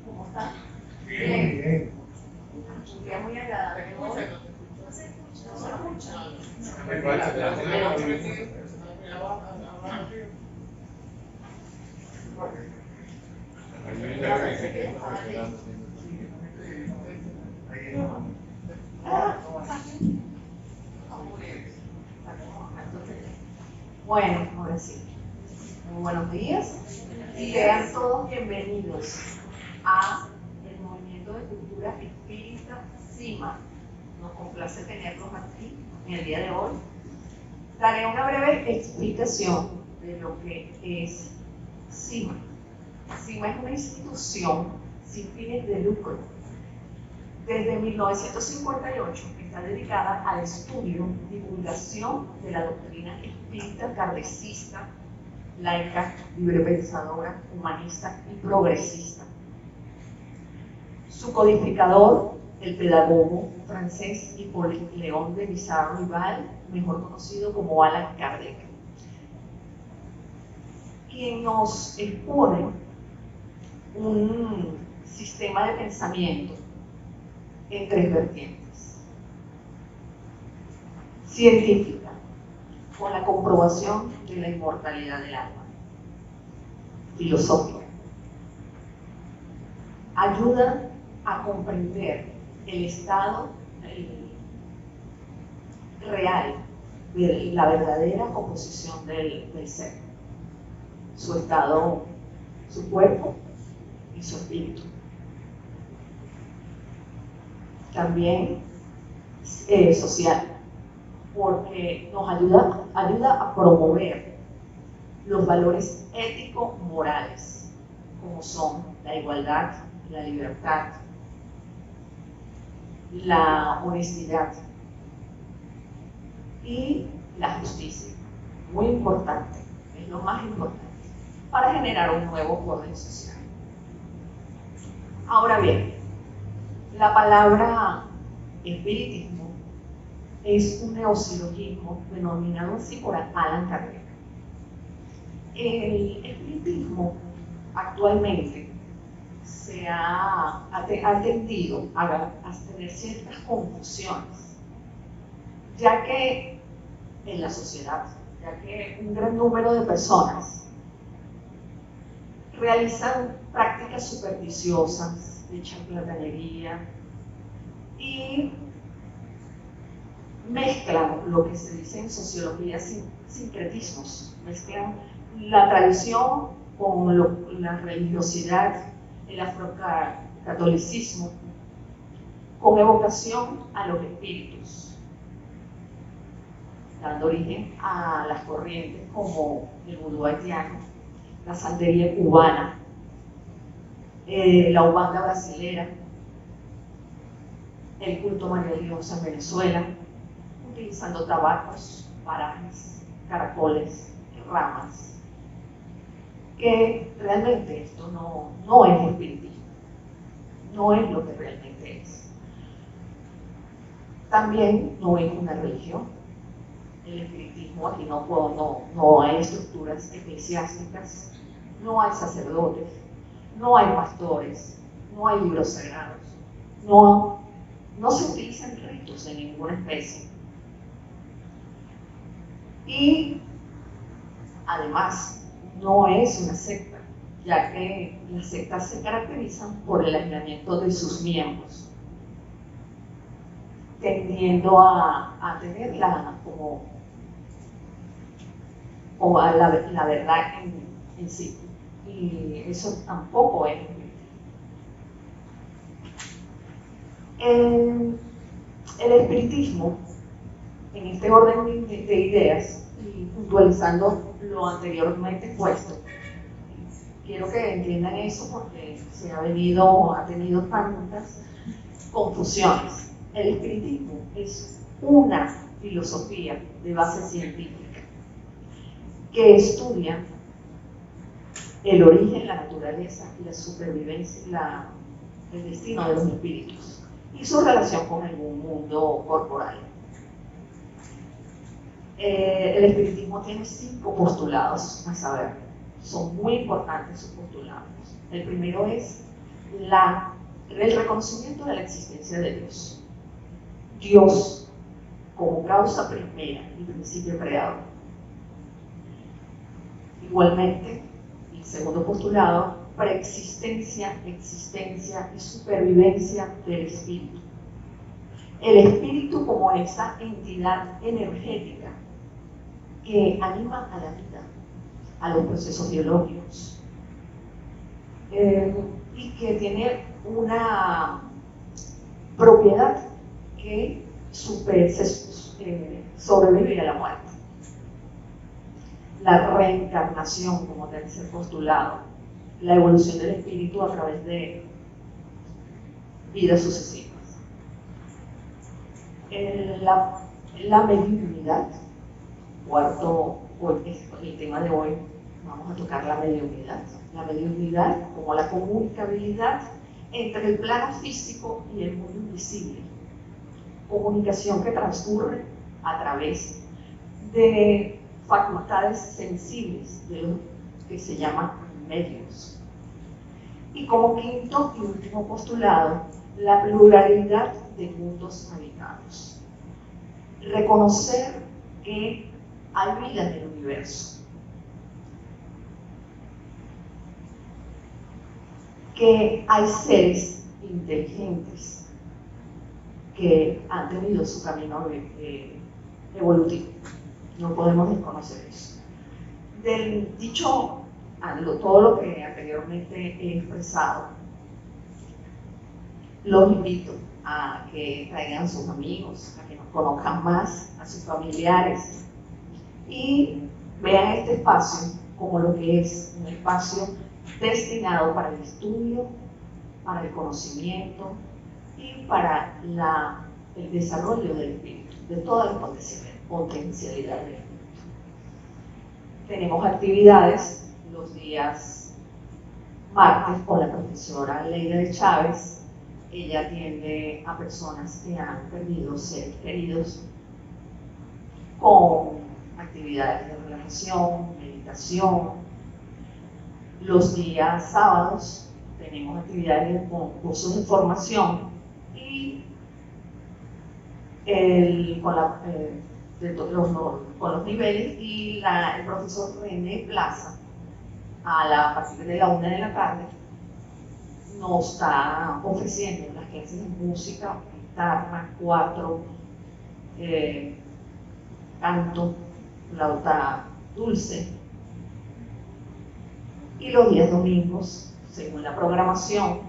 ¿Cómo están? Bien. Bien. Un día muy agradable. No se escucha. Bueno, ahora sí. Muy buenos días y sean todos bienvenidos a el Movimiento de Cultura Espírita CIMA. Nos complace tenerlos aquí en el día de hoy. Daré una breve explicación de lo que es CIMA. CIMA es una institución sin fines de lucro. Desde 1958 está dedicada al estudio, divulgación de la doctrina espírita kardecista, laica, librepensadora, humanista y progresista. Su codificador, el pedagogo francés Hippolyte Léon de Bizarre-Rival, mejor conocido como Allan Kardec, quien nos expone un sistema de pensamiento en tres vertientes: científica, con la comprobación de la inmortalidad del alma; filosófica, ayuda a comprender el estado real de la verdadera composición del ser, su estado, su cuerpo y su espíritu. También social, porque nos ayuda a promover los valores ético-morales, como son la igualdad, la libertad, la honestidad y la justicia. Muy importante, es lo más importante, para generar un nuevo orden social. Ahora bien, la palabra espiritismo es un neosilogismo denominado así por Allan Kardec. El espiritismo actualmente se ha tendido a tener ciertas confusiones, ya que en la sociedad, ya que un gran número de personas realizan prácticas supersticiosas de charlatanería y mezclan lo que se dice en sociología sincretismos, mezclan la tradición con la religiosidad, el afrocatolicismo, con evocación a los espíritus, dando origen a las corrientes como el vudú haitiano, la santería cubana, la umbanda brasilera, el culto María Diosa en Venezuela, utilizando tabacos, parajes, caracoles, ramas, que realmente esto no es espiritismo, no es lo que realmente es. También no es una religión. El espiritismo aquí no hay estructuras eclesiásticas, no hay sacerdotes, no hay pastores, no hay libros sagrados, no se utilizan ritos de ninguna especie. Y además no es una secta, ya que las sectas se caracterizan por el aislamiento de sus miembros, tendiendo a tenerla como la verdad en sí. Y eso tampoco es. El espiritismo, en este orden de ideas, y puntualizando lo anteriormente puesto, quiero que entiendan eso porque ha tenido tantas confusiones. El espiritismo es una filosofía de base científica que estudia el origen, la naturaleza, la supervivencia, el destino de los espíritus y su relación con el mundo corporal. El espiritismo tiene 5 postulados a saber: son muy importantes sus postulados. El primero es el reconocimiento de la existencia de Dios. Dios como causa primera y principio creador. Igualmente, el segundo postulado, preexistencia, existencia y supervivencia del espíritu. El espíritu como esa entidad energética que anima a la vida, a los procesos biológicos, y que tiene una propiedad que sobrevive a la muerte. La reencarnación como tercer postulado, la evolución del espíritu a través de vidas sucesivas. La mediunidad, cuarto, el tema de hoy, vamos a tocar la mediunidad. La mediunidad como la comunicabilidad entre el plano físico y el mundo invisible. Comunicación que transcurre a través de facultades sensibles de lo que se llaman medios. Y como quinto y último postulado, la pluralidad de mundos habitados. Reconocer que hay vida en el universo, que hay seres inteligentes que han tenido su camino evolutivo. No podemos desconocer eso. Del dicho, todo lo que anteriormente he expresado, los invito a que traigan a sus amigos, a que nos conozcan más, a sus familiares, y vean este espacio como lo que es un espacio destinado para el estudio, para el conocimiento y para el desarrollo del espíritu, de toda la potencialidad del espíritu. Tenemos actividades los días martes con la profesora Leida de Chávez. Ella atiende a personas que han perdido seres queridos con actividades de relajación, meditación. Los días sábados tenemos actividades con cursos de formación y con los niveles, y el profesor René Plaza a partir de la 1 de la tarde nos está ofreciendo las clases de música, guitarra, cuatro, canto, flauta dulce. Y los días domingos, según la programación,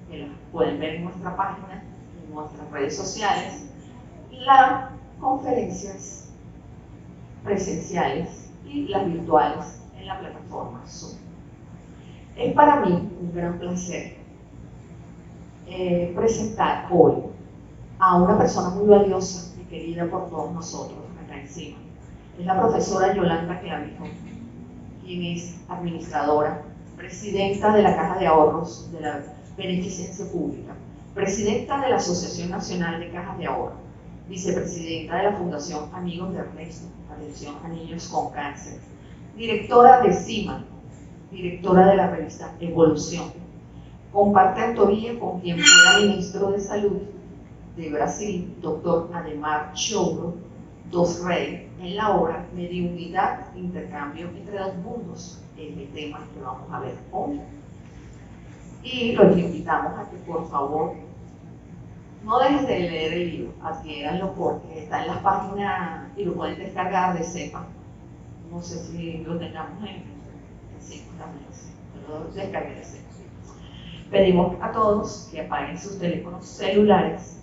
que la pueden ver en nuestra página, en nuestras redes sociales, las conferencias presenciales y las virtuales en la plataforma Zoom. Es para mí un gran placer presentar hoy a una persona muy valiosa y querida por todos nosotros acá encima. Es la profesora Yolanda Clavijo, quien es administradora, presidenta de la Caja de Ahorros de la Beneficencia Pública, presidenta de la Asociación Nacional de Cajas de Ahorro, vicepresidenta de la Fundación Amigos de Ernesto, atención a niños con cáncer, directora de CIMA, directora de la revista Evolución. Comparte autoría con quien fuera ministro de Salud de Brasil, doctor Ademar Chouro dos Rey, en la obra Mediunidad, Intercambio entre dos mundos, el tema que vamos a ver hoy. Y los invitamos a que por favor no dejen de leer el libro, adquiéranlo porque está en las páginas y lo pueden descargar de CEPA. No sé si lo tengamos en sí, también, pero lo descargué de CEPA. Pedimos a todos que apaguen sus teléfonos celulares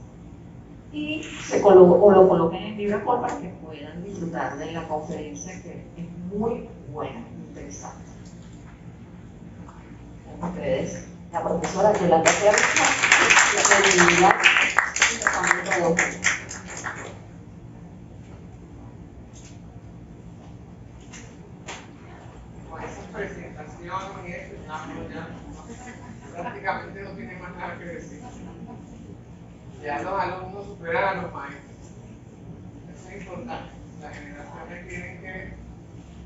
y lo coloquen en VibraCall para que puedan disfrutar de la conferencia, que es muy buena, interesante. Con ustedes, la profesora Yolanda Clavijo, la credibilidad y el cambio de todo. Con esa presentación y eso, ya prácticamente no tiene más nada que decir. Ya los alumnos superan a los maestros. Eso es importante. Las generaciones tienen que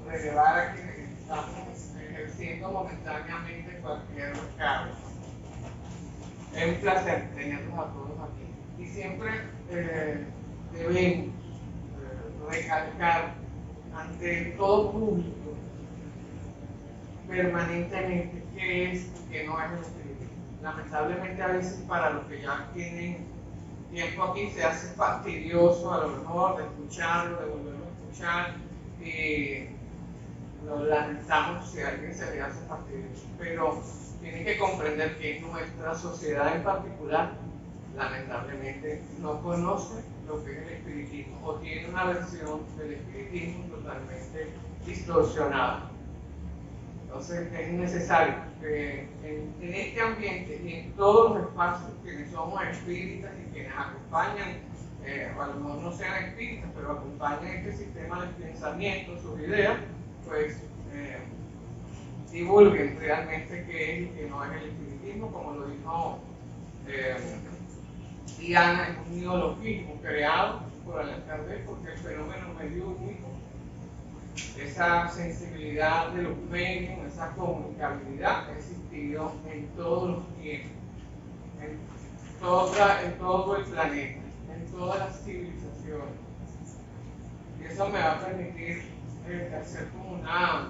relevar a quienes estamos ejerciendo enriqueciendo momentáneamente cualquier cargo. Es un placer tenerlos a todos aquí. Y siempre debemos recalcar ante todo público permanentemente qué es y qué no es el espiritismo. Lamentablemente a veces para los que ya tienen tiempo aquí se hace fastidioso a lo mejor de escucharlo, de volverlo a escuchar, y lo lamentamos si a alguien se le hace fastidioso, pero tienen que comprender que nuestra sociedad en particular lamentablemente no conoce lo que es el espiritismo o tiene una versión del espiritismo totalmente distorsionada. Entonces es necesario que en este ambiente y en todos los espacios quienes somos espíritas y quienes acompañan, o a lo mejor no sean espíritas, pero acompañan este sistema de pensamiento, sus ideas, pues divulguen realmente qué es y qué no es el espiritismo, como lo dijo Diana, es un neologismo creado por Allan Kardec, porque el fenómeno mediúnico, esa sensibilidad de los medios, esa comunicabilidad ha existido en todos los tiempos, en todo el planeta, en todas las civilizaciones. Y eso me va a permitir hacer como una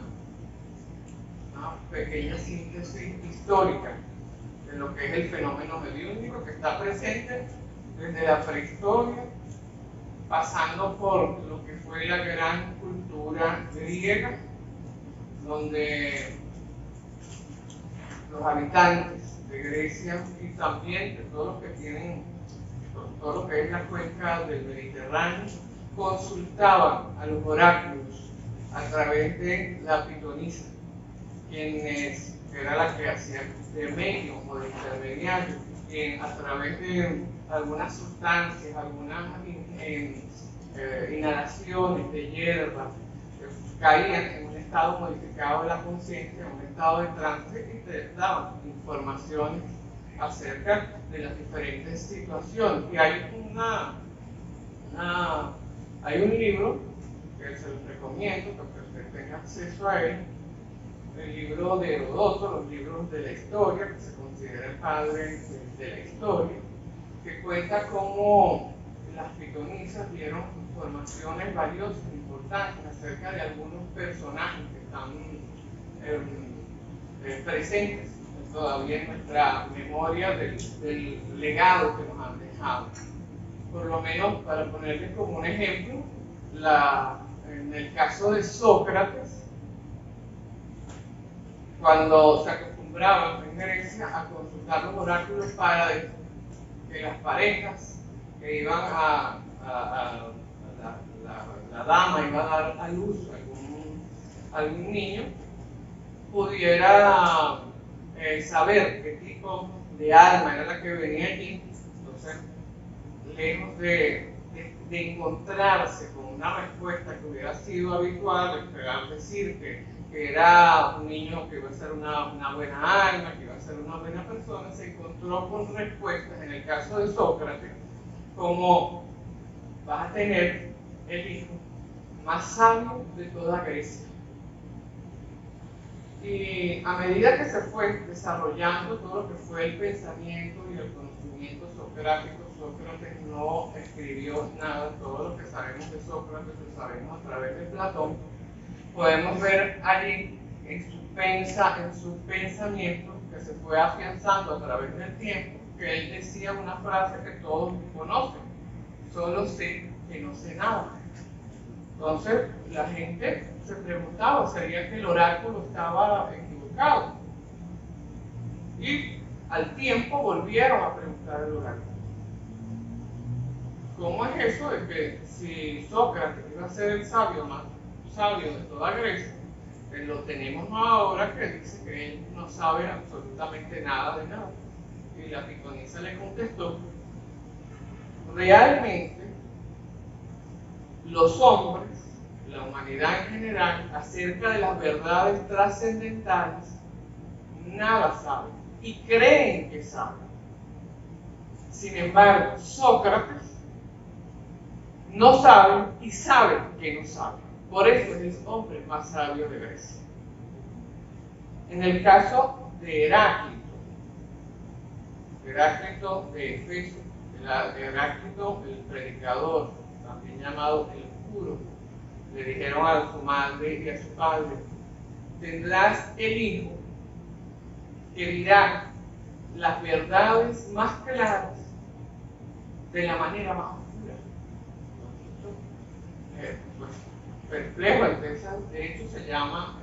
pequeña síntesis histórica de lo que es el fenómeno mediúnico, que está presente desde la prehistoria, pasando por lo que fue la gran cultura griega, donde los habitantes de Grecia y también de todos los que tienen, todo lo que es la cuenca del Mediterráneo, consultaban a los oráculos a través de la pitonisa, quienes era la que hacía de medio o de intermediario, a través de algunas sustancias, algunas inhalaciones de hierba, caían en un estado modificado de la conciencia, en un estado de trance, y te daban informaciones acerca de las diferentes situaciones. Y hay hay un libro que se los recomiendo para que ustedes tengan acceso a él, el libro de Heródoto, los libros de la historia, que se considera el padre de la historia, que cuenta cómo las pitonisas dieron informaciones valiosas e importantes acerca de algunos personajes que están presentes todavía en nuestra memoria del legado que nos han dejado. Por lo menos, para ponerles como un ejemplo, en el caso de Sócrates, cuando se acostumbraban en Grecia a consultar los oráculos para que las parejas que iban la dama iba a dar a luz a algún niño, pudiera saber qué tipo de alma era la que venía allí. Entonces, lejos de encontrarse con una respuesta que hubiera sido habitual, esperar decir que era un niño que iba a ser una buena alma, que iba a ser una buena persona, se encontró con respuestas, en el caso de Sócrates, como: vas a tener el hijo más sabio de toda Grecia. Y a medida que se fue desarrollando todo lo que fue el pensamiento y el conocimiento socrático, Sócrates no escribió nada. Todo lo que sabemos de Sócrates lo sabemos a través de Platón. Podemos ver allí en su pensamiento, que se fue afianzando a través del tiempo, que él decía una frase que todos conocen: solo sé que no sé nada. Entonces la gente se preguntaba, ¿sería que el oráculo estaba equivocado? Y al tiempo volvieron a preguntar el oráculo. ¿Cómo es eso de que si Sócrates iba a ser el sabio más sabio de toda Grecia, lo tenemos ahora que dice que él no sabe absolutamente nada de nada? Y la pitonisa le contestó: realmente los hombres, la humanidad en general, acerca de las verdades trascendentales, nada saben y creen que saben. Sin embargo, Sócrates no sabe y sabe que no sabe. Por eso es el hombre más sabio de Grecia. En el caso de Heráclito de Éfeso, Heráclito, el predicador, también llamado el puro, le dijeron a su madre y a su padre: tendrás el hijo que dirá las verdades más claras de la manera más oscura. Pues, perplejo, de hecho se llama,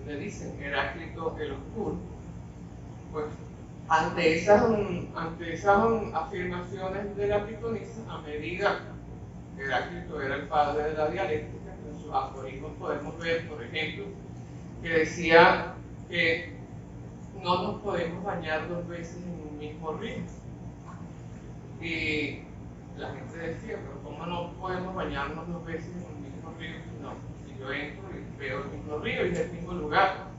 le dicen Heráclito el Oscuro. Pues ante esas afirmaciones de la pitonisa, a medida que Heráclito era el padre de la dialéctica, en sus aforismos podemos ver, por ejemplo, que decía que no nos podemos bañar dos veces en un mismo río. Y la gente decía: pero ¿cómo no podemos bañarnos dos veces en un mismo río? No, si yo entro y veo el mismo río y es el mismo lugar.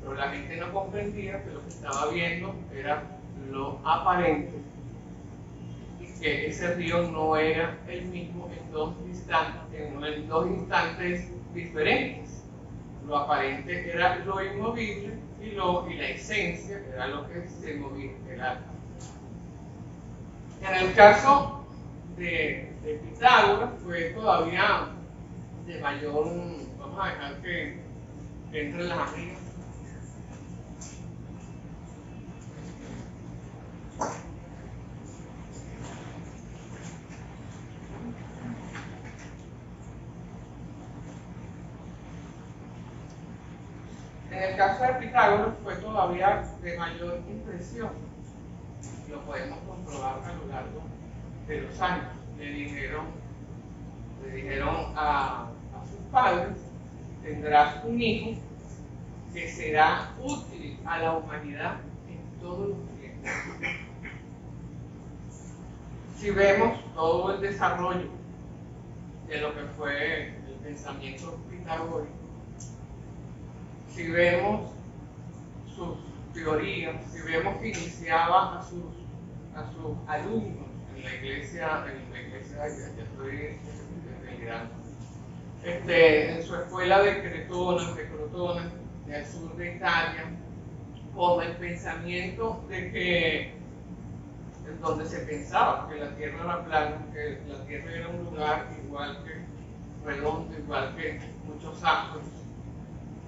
Pero la gente no comprendía que lo que estaba viendo era lo aparente y que ese río no era el mismo en dos instantes diferentes. Lo aparente era lo inmovible y la esencia era lo que se movía. En el caso de Pitágoras fue todavía de mayor. Vamos a dejar que entren las amigas. En el caso de Pitágoras fue todavía de mayor impresión. Lo podemos comprobar a lo largo de los años. Le dijeron a sus padres: tendrás un hijo que será útil a la humanidad en todos los tiempos. Si vemos todo el desarrollo de lo que fue el pensamiento pitagórico, si vemos sus teorías, si vemos que iniciaba a sus alumnos en la iglesia, ya estoy delirando, en su escuela de Crotona, del sur de Italia, con el pensamiento de que, donde se pensaba que la tierra era plana, que la tierra era un lugar igual que redondo, igual que muchos astros,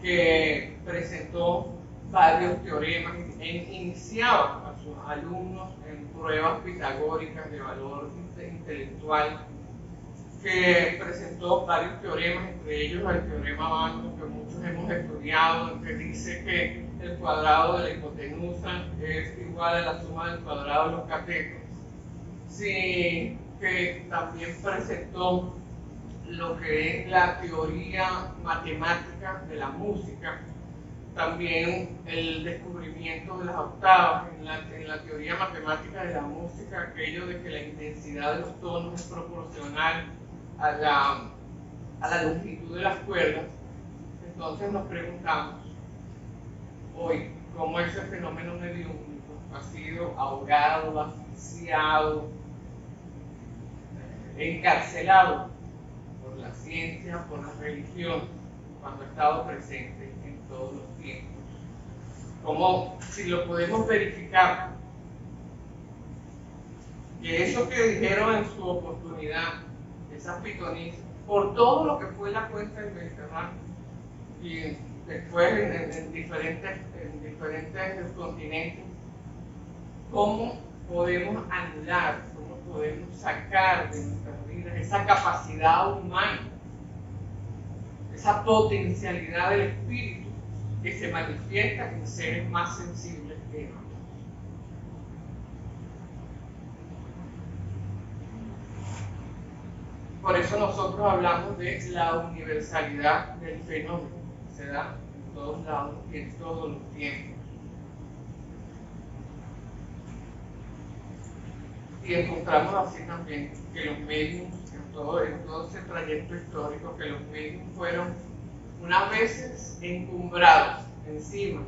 que presentó varios teoremas e iniciaba a sus alumnos en pruebas pitagóricas de valor intelectual, que presentó varios teoremas, entre ellos el teorema Magno, que muchos hemos estudiado, que dice que el cuadrado de la hipotenusa es igual a la suma del cuadrado de los catetos. Sí, que también presentó lo que es la teoría matemática de la música, también el descubrimiento de las octavas, en la teoría matemática de la música, aquello de que la intensidad de los tonos es proporcional a la longitud de las cuerdas. Entonces nos preguntamos hoy cómo ese fenómeno mediúnico ha sido ahogado, asfixiado, encarcelado por la ciencia, por la religión, cuando ha estado presente en todos los tiempos. Como si lo podemos verificar, que eso que dijeron en su oportunidad, esas pitonisas, por todo lo que fue la cuenca del Mediterráneo y después en diferentes continentes, ¿cómo podemos anular, cómo podemos sacar de nuestras vidas esa capacidad humana, esa potencialidad del espíritu que se manifiesta en seres más sensibles que nosotros? Por eso nosotros hablamos de la universalidad del fenómeno, se da en todos lados y en todos los tiempos. Y encontramos así también que los mediums, en todo ese trayecto histórico, que los mediums fueron unas veces encumbrados, encima,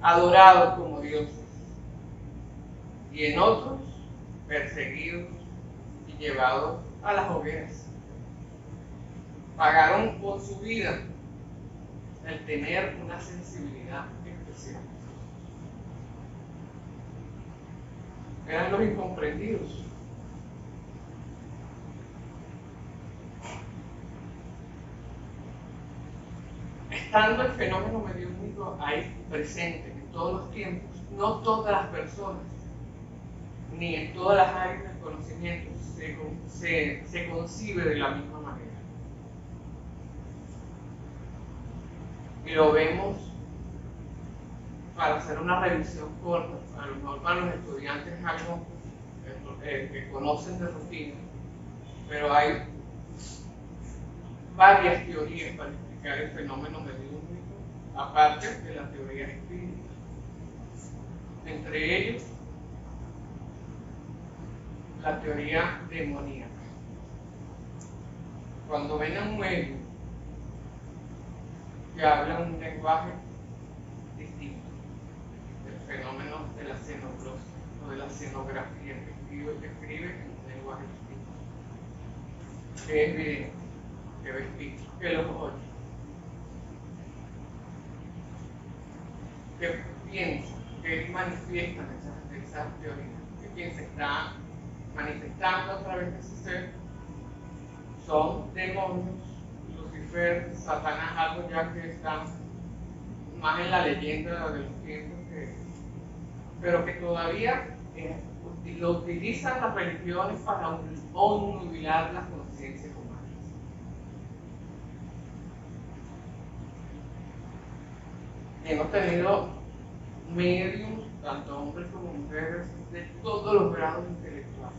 adorados como dioses, y en otros perseguidos y llevados a las hogueras. Pagaron por su vida el tener una sensibilidad especial. especiales. Eran los incomprendidos. Estando el fenómeno mediúnico ahí presente en todos los tiempos, no todas las personas, ni en todas las áreas del conocimiento, se concibe de la misma manera. Y lo vemos, para hacer una revisión corta, a lo mejor para los estudiantes es algo que conocen de rutina, pero hay varias teorías para explicar el fenómeno mediúnico, aparte de la teoría espírita. Entre ellos, la teoría demoníaca. Cuando ven a un medium que habla un lenguaje distinto, el fenómeno de la xenoglosia o de la escenografía, que escribe en un lenguaje distinto, que es evidente, que ve, que los oye, que piensa, que manifiestan esas teorías, que quien se está manifestando a través de ese ser son demonios, Lucifer, Satanás, algo ya que está más en la leyenda de los tiempos, pero que todavía lo utilizan las religiones para obnubilar las conciencias humanas. Y hemos tenido medios, tanto hombres como mujeres, de todos los grados intelectuales.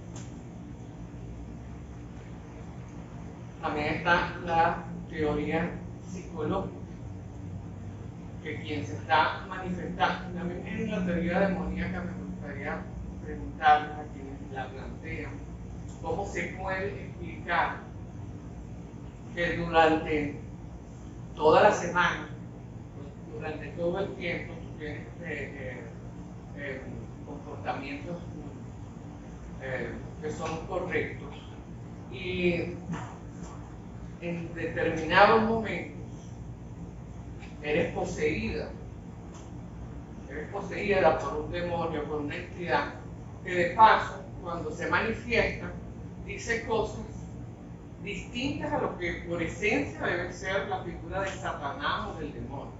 También está la teoría psicológica, que quien se está manifestando, también en la teoría demoníaca me gustaría preguntarles a quienes la plantean, ¿cómo se puede explicar que durante toda la semana, durante todo el tiempo, tú tienes comportamientos que son correctos y en determinados momentos eres poseída por un demonio, por una entidad que de paso, cuando se manifiesta, dice cosas distintas a lo que por esencia debe ser la figura de Satanás o del demonio?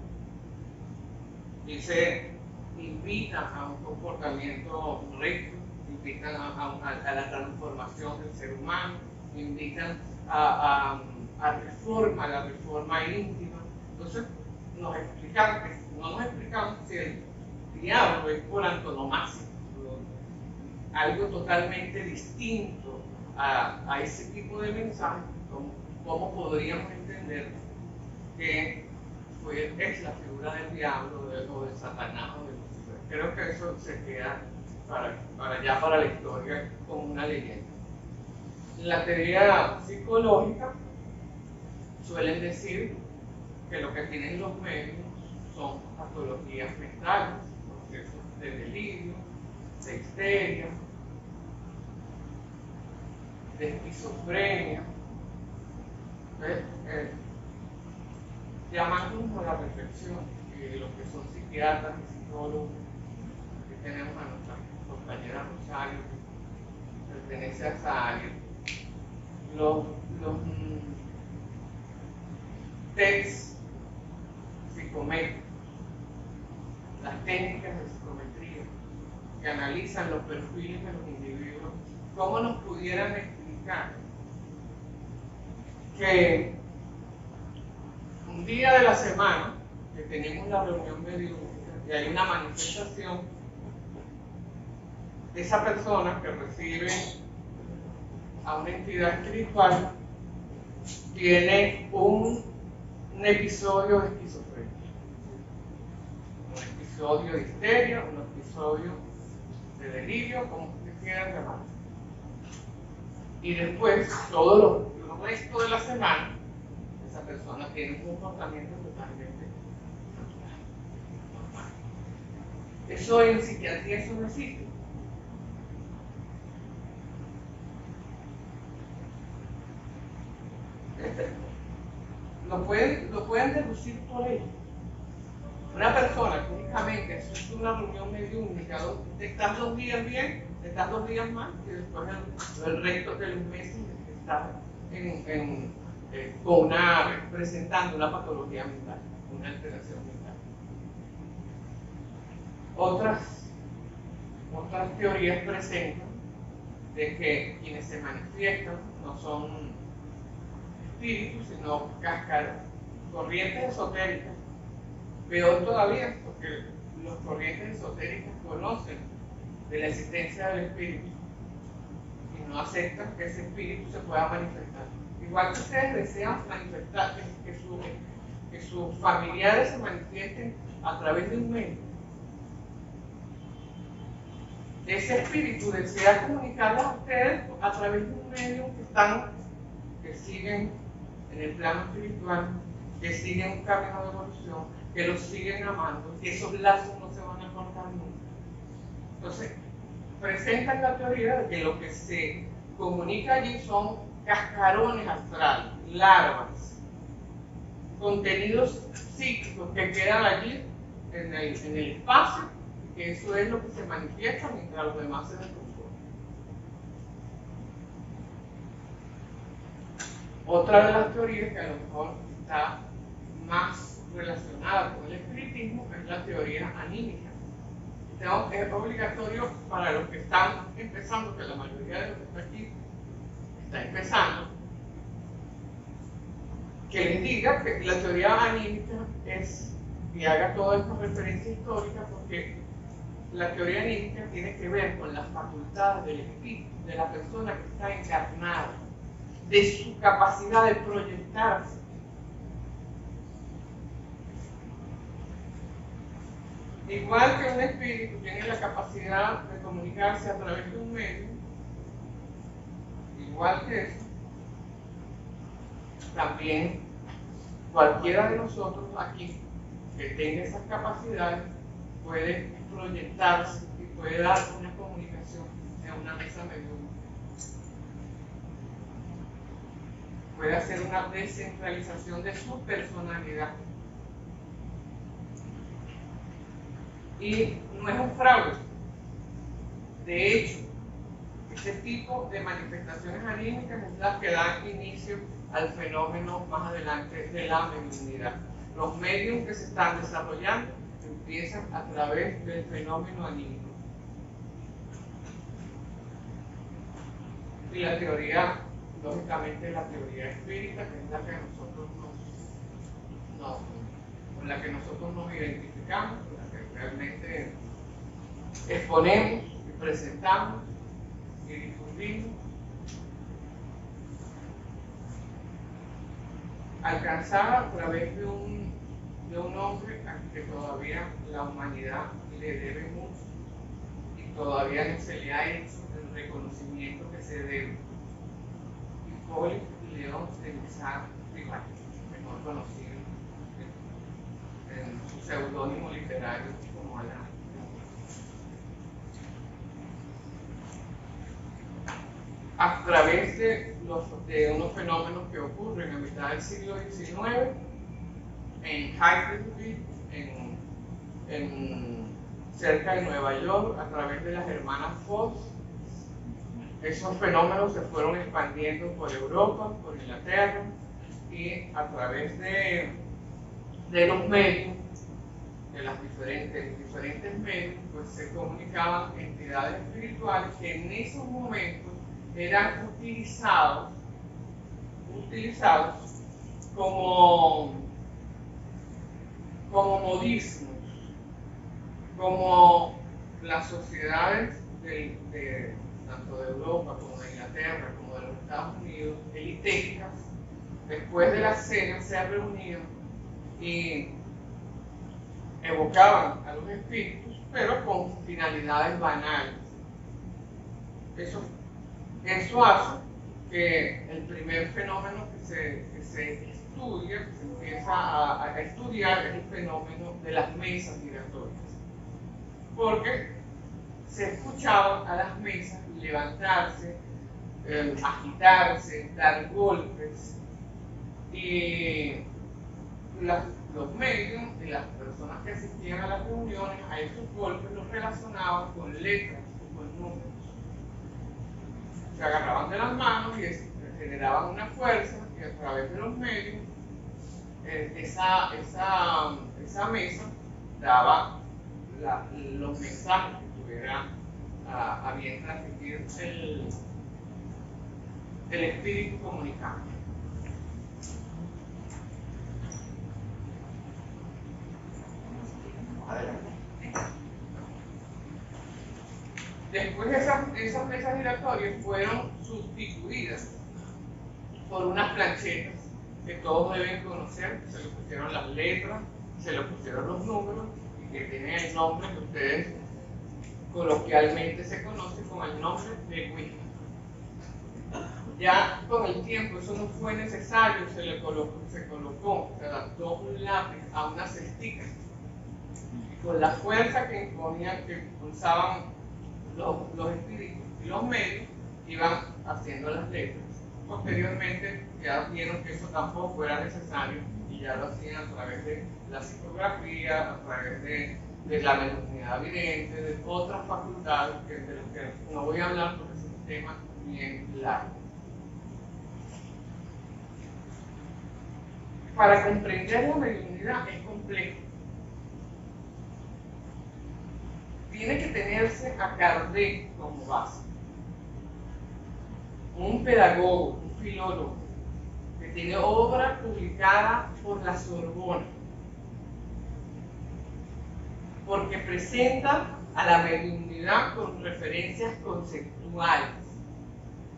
Dice, invitan a un comportamiento recto, invitan a la transformación del ser humano, invitan a la reforma íntima. Entonces, no nos explicamos si el diablo es por antonomasia, algo totalmente distinto a ese tipo de mensajes. ¿Cómo podríamos entender que es la figura del diablo o de Satanás o de Lucifer? Creo que eso se queda para la historia como una leyenda. La teoría psicológica suelen decir que lo que tienen los medios son patologías mentales, procesos de delirio, de histeria, de esquizofrenia. Llamándonos a la reflexión, los que son psiquiatras y psicólogos, aquí tenemos a nuestra compañera Rosario, que pertenece a esa área, los tests psicométricos, las técnicas de psicometría que analizan los perfiles de los individuos, ¿cómo nos pudieran explicar que un día de la semana que tenemos la reunión mediúnica y hay una manifestación, esa persona que recibe a una entidad espiritual tiene un episodio de esquizofrenia, un episodio de histeria, un episodio de delirio, como ustedes quieran llamar? Y después, todo el resto de la semana, esa persona tiene un comportamiento totalmente normal. Eso en psiquiatría eso no existe. Lo pueden deducir por ello. Una persona que únicamente es una reunión mediúnica, donde estás 2 días bien, estás 2 días mal, y después el resto de los meses estás presentando una patología mental, una alteración mental. Otras teorías presentan de que quienes se manifiestan no son espíritus, sino corrientes esotéricas. Peor todavía, porque los corrientes esotéricas conocen de la existencia del espíritu y no aceptan que ese espíritu se pueda manifestar. Igual que ustedes desean manifestar, que sus familiares se manifiesten a través de un medio. Ese espíritu desea comunicarles a ustedes a través de un medio que siguen en el plano espiritual, que siguen un camino de evolución, que los siguen amando, que esos lazos no se van a cortar nunca. Entonces, presentan la teoría de que lo que se comunica allí son cascarones astrales, larvas, contenidos psíquicos que quedan allí en el espacio, que eso es lo que se manifiesta mientras los demás se descomponen. Otra de las teorías que a lo mejor está más relacionada con el espiritismo es la teoría anímica. Es obligatorio para los que están empezando, que la mayoría de los que está aquí está empezando, que les diga que la teoría anímica es, y haga toda esta referencia histórica, porque la teoría anímica tiene que ver con las facultades del espíritu, de la persona que está encarnada, de su capacidad de proyectarse. Igual que un espíritu tiene la capacidad de comunicarse a través de un medio, igual que eso, también cualquiera de nosotros aquí que tenga esas capacidades puede proyectarse y puede dar una comunicación en una mesa mediúnica. Puede hacer una descentralización de su personalidad. Y no es un fraude. De hecho, este tipo de manifestaciones anímicas es la que dan inicio al fenómeno más adelante de la mediunidad. Los medios que se están desarrollando empiezan a través del fenómeno anímico. Y la teoría, lógicamente, la teoría espírita, que es la que con la que nosotros nos identificamos, con la que realmente exponemos y presentamos y difundimos, alcanzada a través de un hombre a que todavía la humanidad le debe mucho y todavía no se le ha hecho el reconocimiento que se debe. Hipólito León de Lizardo Rivalle, mejor conocido en su seudónimo literario como Alan. A través de unos fenómenos que ocurren a mitad del siglo XIX en Heidelberg, cerca de Nueva York, a través de las hermanas Fox. Esos fenómenos se fueron expandiendo por Europa, por Inglaterra, y a través de los medios, de los diferentes medios, pues se comunicaban entidades espirituales que en esos momentos eran utilizados como modismos, como las sociedades tanto de Europa como de Inglaterra como de los Estados Unidos, elitésticas, después de la cena se reunían y evocaban a los espíritus, pero con finalidades banales. Eso hace que el primer fenómeno que se estudia, que se empieza a estudiar, es el fenómeno de las mesas giratorias. Porque se escuchaban a las mesas levantarse, agitarse, dar golpes, y los medios y las personas que asistían a las reuniones, a esos golpes los relacionaban con letras o con números. Se agarraban de las manos y generaban una fuerza y a través de los medios esa mesa daba los mensajes que tuviera a bien transmitir el espíritu comunicante. Después esas mesas giratorias fueron sustituidas por unas planchetas que todos deben conocer. Se le pusieron las letras, se le pusieron los números y que tienen el nombre que ustedes coloquialmente se conoce con el nombre de Wiki. Ya con el tiempo eso no fue necesario, se adaptó un lápiz a una cestica y con la fuerza que imponían, que impulsaban los espíritus y los medios, iban haciendo las letras. Posteriormente ya vieron que eso tampoco era necesario y ya lo hacían a través de la psicografía, a través de la mediunidad vidente, de otras facultades de las que no voy a hablar porque es un tema bien largo. Para comprender la mediunidad es complejo. Tiene que tenerse a Kardec como base. Un pedagogo, un filólogo, que tiene obra publicada por la Sorbona, porque presenta a la mediunidad con referencias conceptuales,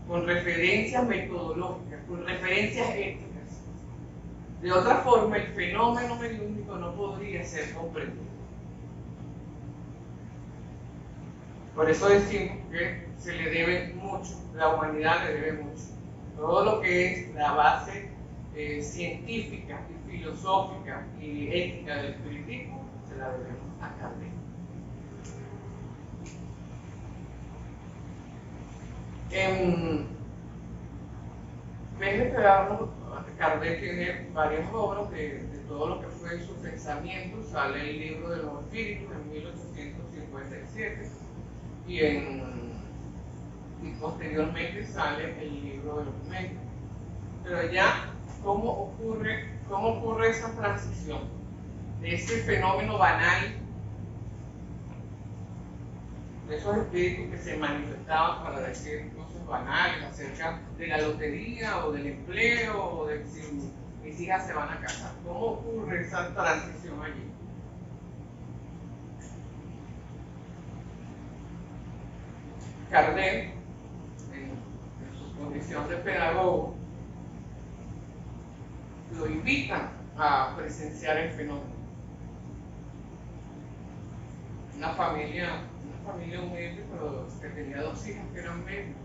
con referencias metodológicas, con referencias éticas. De otra forma, el fenómeno mediúnico no podría ser comprendido. Por eso decimos que se le debe mucho, la humanidad le debe mucho. Todo lo que es la base científica y filosófica y ética del espiritismo se la debemos a Kardec. En vez de quedarnos, Kardec tiene varias obras de todo lo que fue su pensamiento. Sale el libro de los espíritus en 1857 y posteriormente sale el libro de los medios. Pero ya, ¿cómo ocurre esa transición de ese fenómeno banal, de esos espíritus que se manifestaban para decir cosas banales acerca de la lotería o del empleo o de si mis hijas se van a casar? ¿Cómo ocurre esa transición allí? Kardec, en su condición de pedagogo, lo invitan a presenciar el fenómeno. Una familia humilde, pero que tenía dos hijas que eran médicos.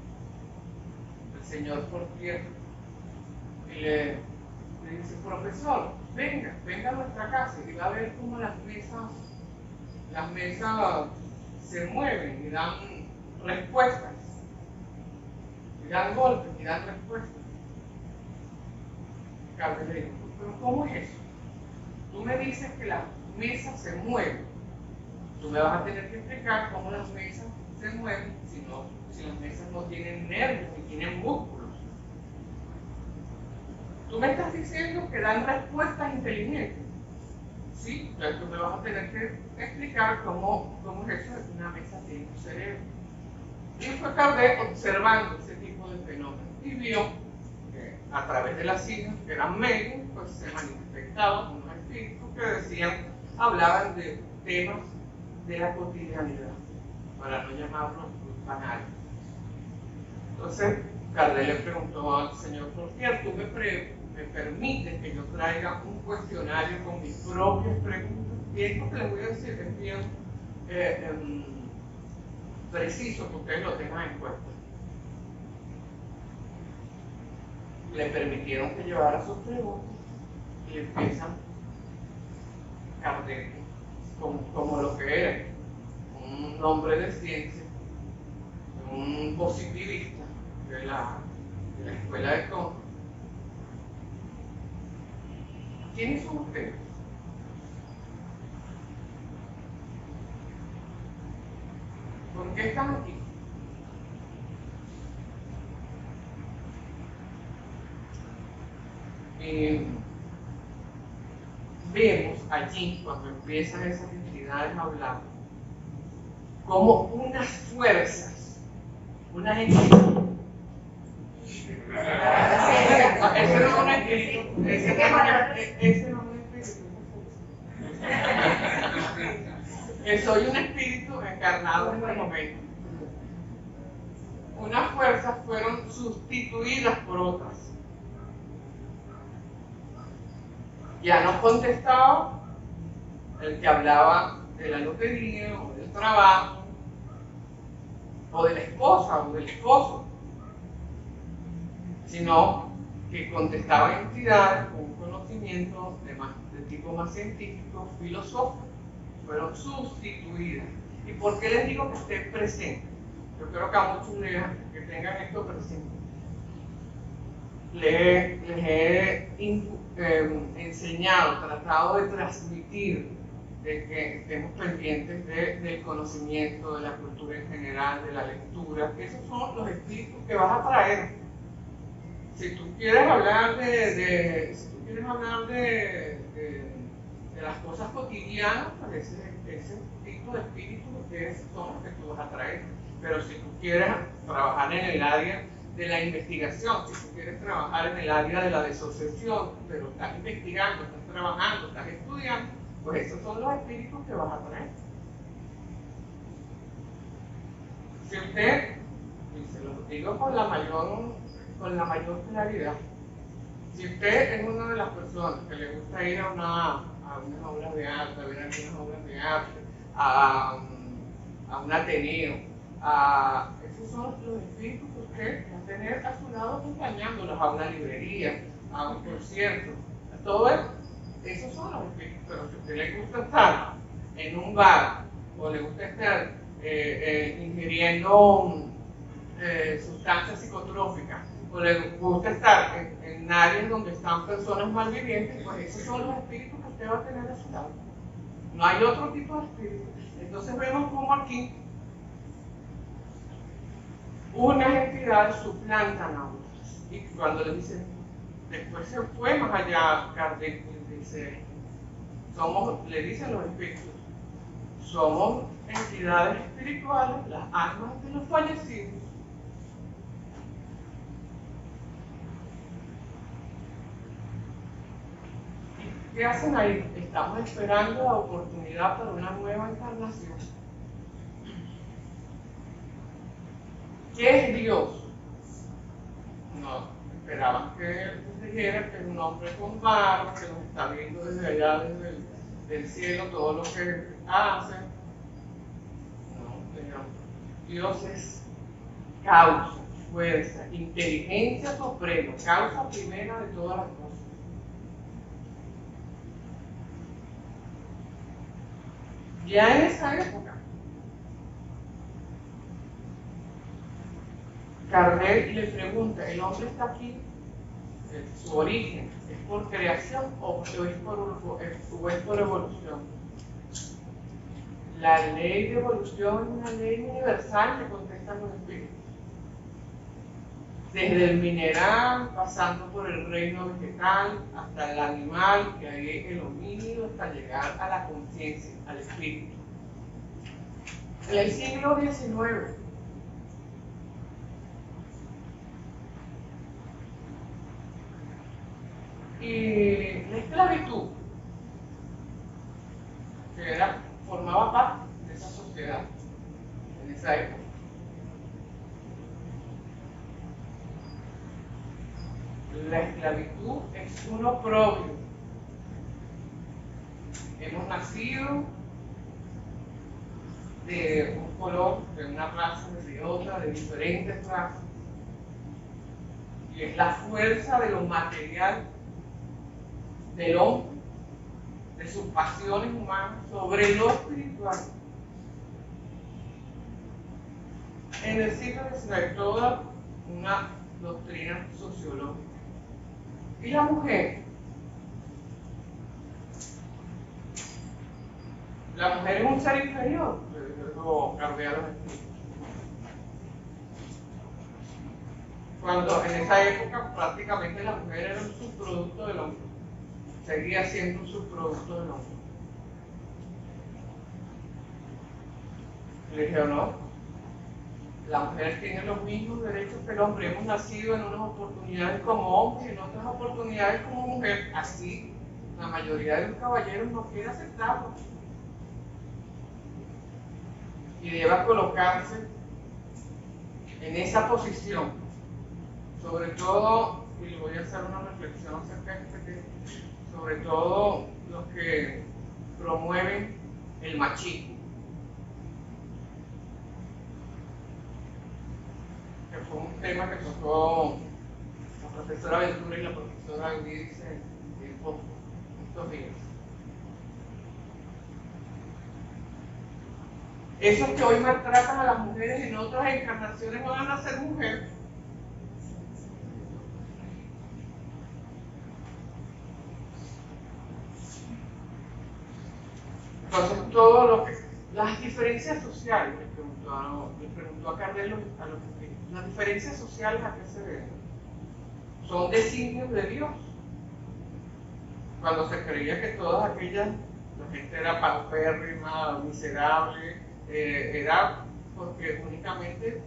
El señor Fortier y le dice: profesor, venga a nuestra casa y va a ver cómo las mesas se mueven y dan respuestas, y dan golpes y dan respuestas. Kardec le dijo: pero ¿cómo es eso? Tú me dices que las mesas se mueven, tú me vas a tener que explicar cómo las mesas se mueven si las mesas no tienen nervios ni tienen músculos. Tú me estás diciendo que dan respuestas inteligentes. Sí, entonces tú me vas a tener que explicar cómo es eso de que una mesa tiene un cerebro. Y fue Kardec observando ese tipo de fenómenos y vio que a través de las hijas, que eran medios, pues se manifestaban unos espíritus que hablaban de temas de la cotidianidad, para no llamarlos banales. Entonces, Kardec le preguntó al señor Fortier: ¿tú me permites que yo traiga un cuestionario con mis propias preguntas? Y esto que les voy a decir es bien preciso, que ustedes lo tengan en cuenta. Le permitieron que llevara sus preguntas y empiezan Kardec como lo que era un hombre de ciencia, un positivista de la escuela de Comte. ¿Quiénes son ustedes? ¿Por qué están aquí? Vemos allí, cuando empiezan esas entidades a hablar, como unas fuerzas, unas entidades. Ese no es un espíritu, ese no es un espíritu. Que soy un espíritu encarnado en este momento. Unas fuerzas fueron sustituidas por otras. Ya no contestaba el que hablaba de la lotería o del trabajo o de la esposa o del esposo, sino que contestaban entidades con un conocimiento de tipo más científico, filosófico. Fueron sustituidas. ¿Y por qué les digo que estén presentes? Yo creo que a muchos que tengan esto presente. Les he enseñado, tratado de transmitir de que estemos pendientes del conocimiento, de la cultura en general, de la lectura. Esos son los espíritus que vas a traer. Si tú quieres hablar de las cosas cotidianas, pues ese tipo de espíritus son los que tú vas a traer. Pero si tú quieres trabajar en el área de la investigación, si tú quieres trabajar en el área de la disociación, pero estás investigando, estás trabajando, estás estudiando, pues esos son los espíritus que vas a traer. Si usted, y se lo digo con la mayor claridad, si usted es una de las personas que le gusta ir a unas obras de arte, a ver algunas obras de arte, a un ateneo, esos son los espíritus que usted va a tener a su lado acompañándolos, a una librería, a un concierto, a todo eso. Esos son los espíritus. Pero si a usted le gusta estar en un bar o le gusta estar ingiriendo sustancias psicotrópicas o le gusta estar en áreas donde están personas malvivientes, pues esos son los espíritus que usted va a tener a su lado. No hay otro tipo de espíritu. Entonces vemos como aquí unas entidades suplantan a otras. Y cuando le dicen, después se fue más allá, Kardec dice, le dicen los espíritus, somos entidades espirituales, las almas de los fallecidos. ¿Qué hacen ahí? Estamos esperando la oportunidad para una nueva encarnación. ¿Qué es Dios? No, esperaban que les dijera que es un hombre con barba, que nos está viendo desde allá, desde el cielo, todo lo que hace. No, Dios es causa, fuerza, inteligencia suprema, causa primera de todas las cosas. Ya en esa época, Kardec le pregunta, ¿el hombre está aquí? ¿Su origen es por creación o es por evolución? La ley de evolución es una ley universal que contestan los espíritus. Desde el mineral, pasando por el reino vegetal, hasta el animal, que hay el homínido, hasta llegar a la conciencia, al espíritu. En el siglo XIX, y la esclavitud, que formaba parte de esa sociedad en esa época. La esclavitud es un oprobio. Hemos nacido de un color, de una raza, de otra, de diferentes razas. Y es la fuerza de lo material del hombre, de sus pasiones humanas, sobre lo espiritual. En el siglo XIX, toda una doctrina sociológica. Y la mujer es un ser inferior, le dijo Kardec a los espíritus. Cuando en esa época prácticamente la mujer era un subproducto del hombre, seguía siendo un subproducto del hombre. Le dije, no, la mujer tiene los mismos derechos que el hombre, hemos nacido en unas oportunidades como hombre y en otras oportunidades como mujer, así la mayoría de los caballeros no quiere aceptarlo y debe colocarse en esa posición, sobre todo, y le voy a hacer una reflexión acerca de este tema, sobre todo los que promueven el machismo, que fue un tema que tocó la profesora Ventura y la profesora Eurídice en estos días. Esos que hoy maltratan a las mujeres en otras encarnaciones no van a ser mujeres. Entonces, todo lo que... Las diferencias sociales, le preguntó a Carlos a los que las diferencias sociales a qué se deben. Son designios de Dios. Cuando se creía que todas aquellas, la gente era paupérrima, miserable, era porque únicamente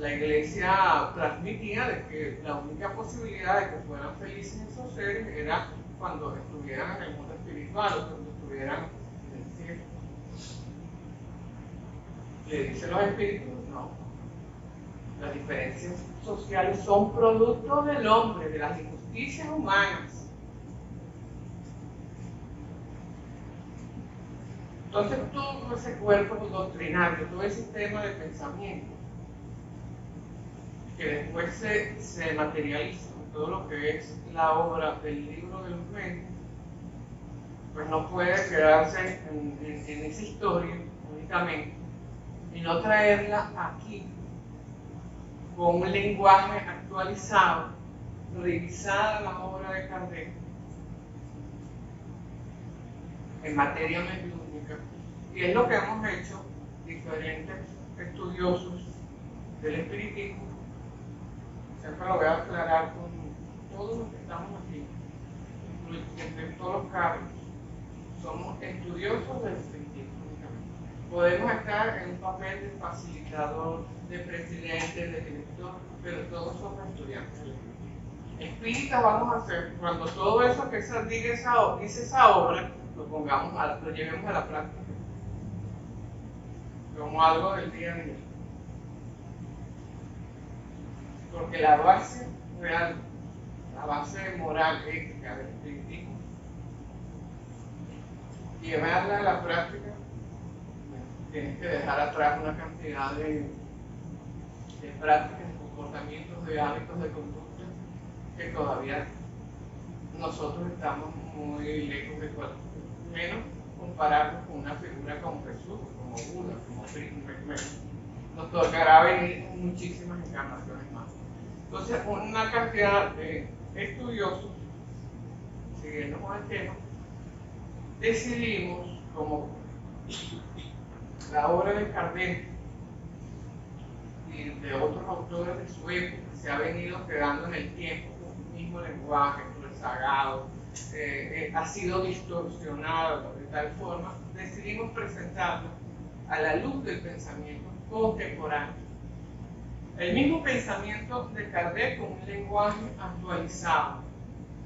la iglesia transmitía de que la única posibilidad de que fueran felices esos seres era cuando estuvieran en el mundo espiritual o cuando estuvieran en el cielo. Le dicen los espíritus, no. Las diferencias sociales son producto del hombre, de las injusticias humanas. Entonces todo ese cuerpo doctrinario, todo ese sistema de pensamiento, que después se materializa en todo lo que es la obra del libro de los medios, pues no puede quedarse en esa historia únicamente y no traerla aquí con un lenguaje actualizado, revisada la obra de Kardec en materia mediúnica. Y es lo que hemos hecho diferentes estudiosos del espiritismo. Siempre lo voy a aclarar con todos los que estamos aquí, entre todos los cargos. Somos estudiosos del espiritismo únicamente. Podemos estar en un papel de facilitador, de presidente, de director, pero todos somos estudiantes del espiritismo. Espíritas vamos a hacer cuando todo eso que dice esa obra lo llevemos a la práctica como algo del día a día. Porque la base real, la base moral, ética del espiritismo, llevarla a la práctica, tienes que dejar atrás una cantidad de prácticas, de comportamientos, de hábitos, de conducta, que todavía nosotros estamos muy lejos de cualquier, menos compararnos con una figura como Jesús, como Buda, como Cristo. Nos tocará venir muchísimas encarnaciones más. Entonces, una cantidad de estudiosos, siguiendo con el tema, decidimos, como la obra de Kardec y de otros autores de su época se ha venido quedando en el tiempo con un mismo lenguaje, rezagado, ha sido distorsionado de tal forma, decidimos presentarlo a la luz del pensamiento contemporáneo. El mismo pensamiento de Kardec con un lenguaje actualizado.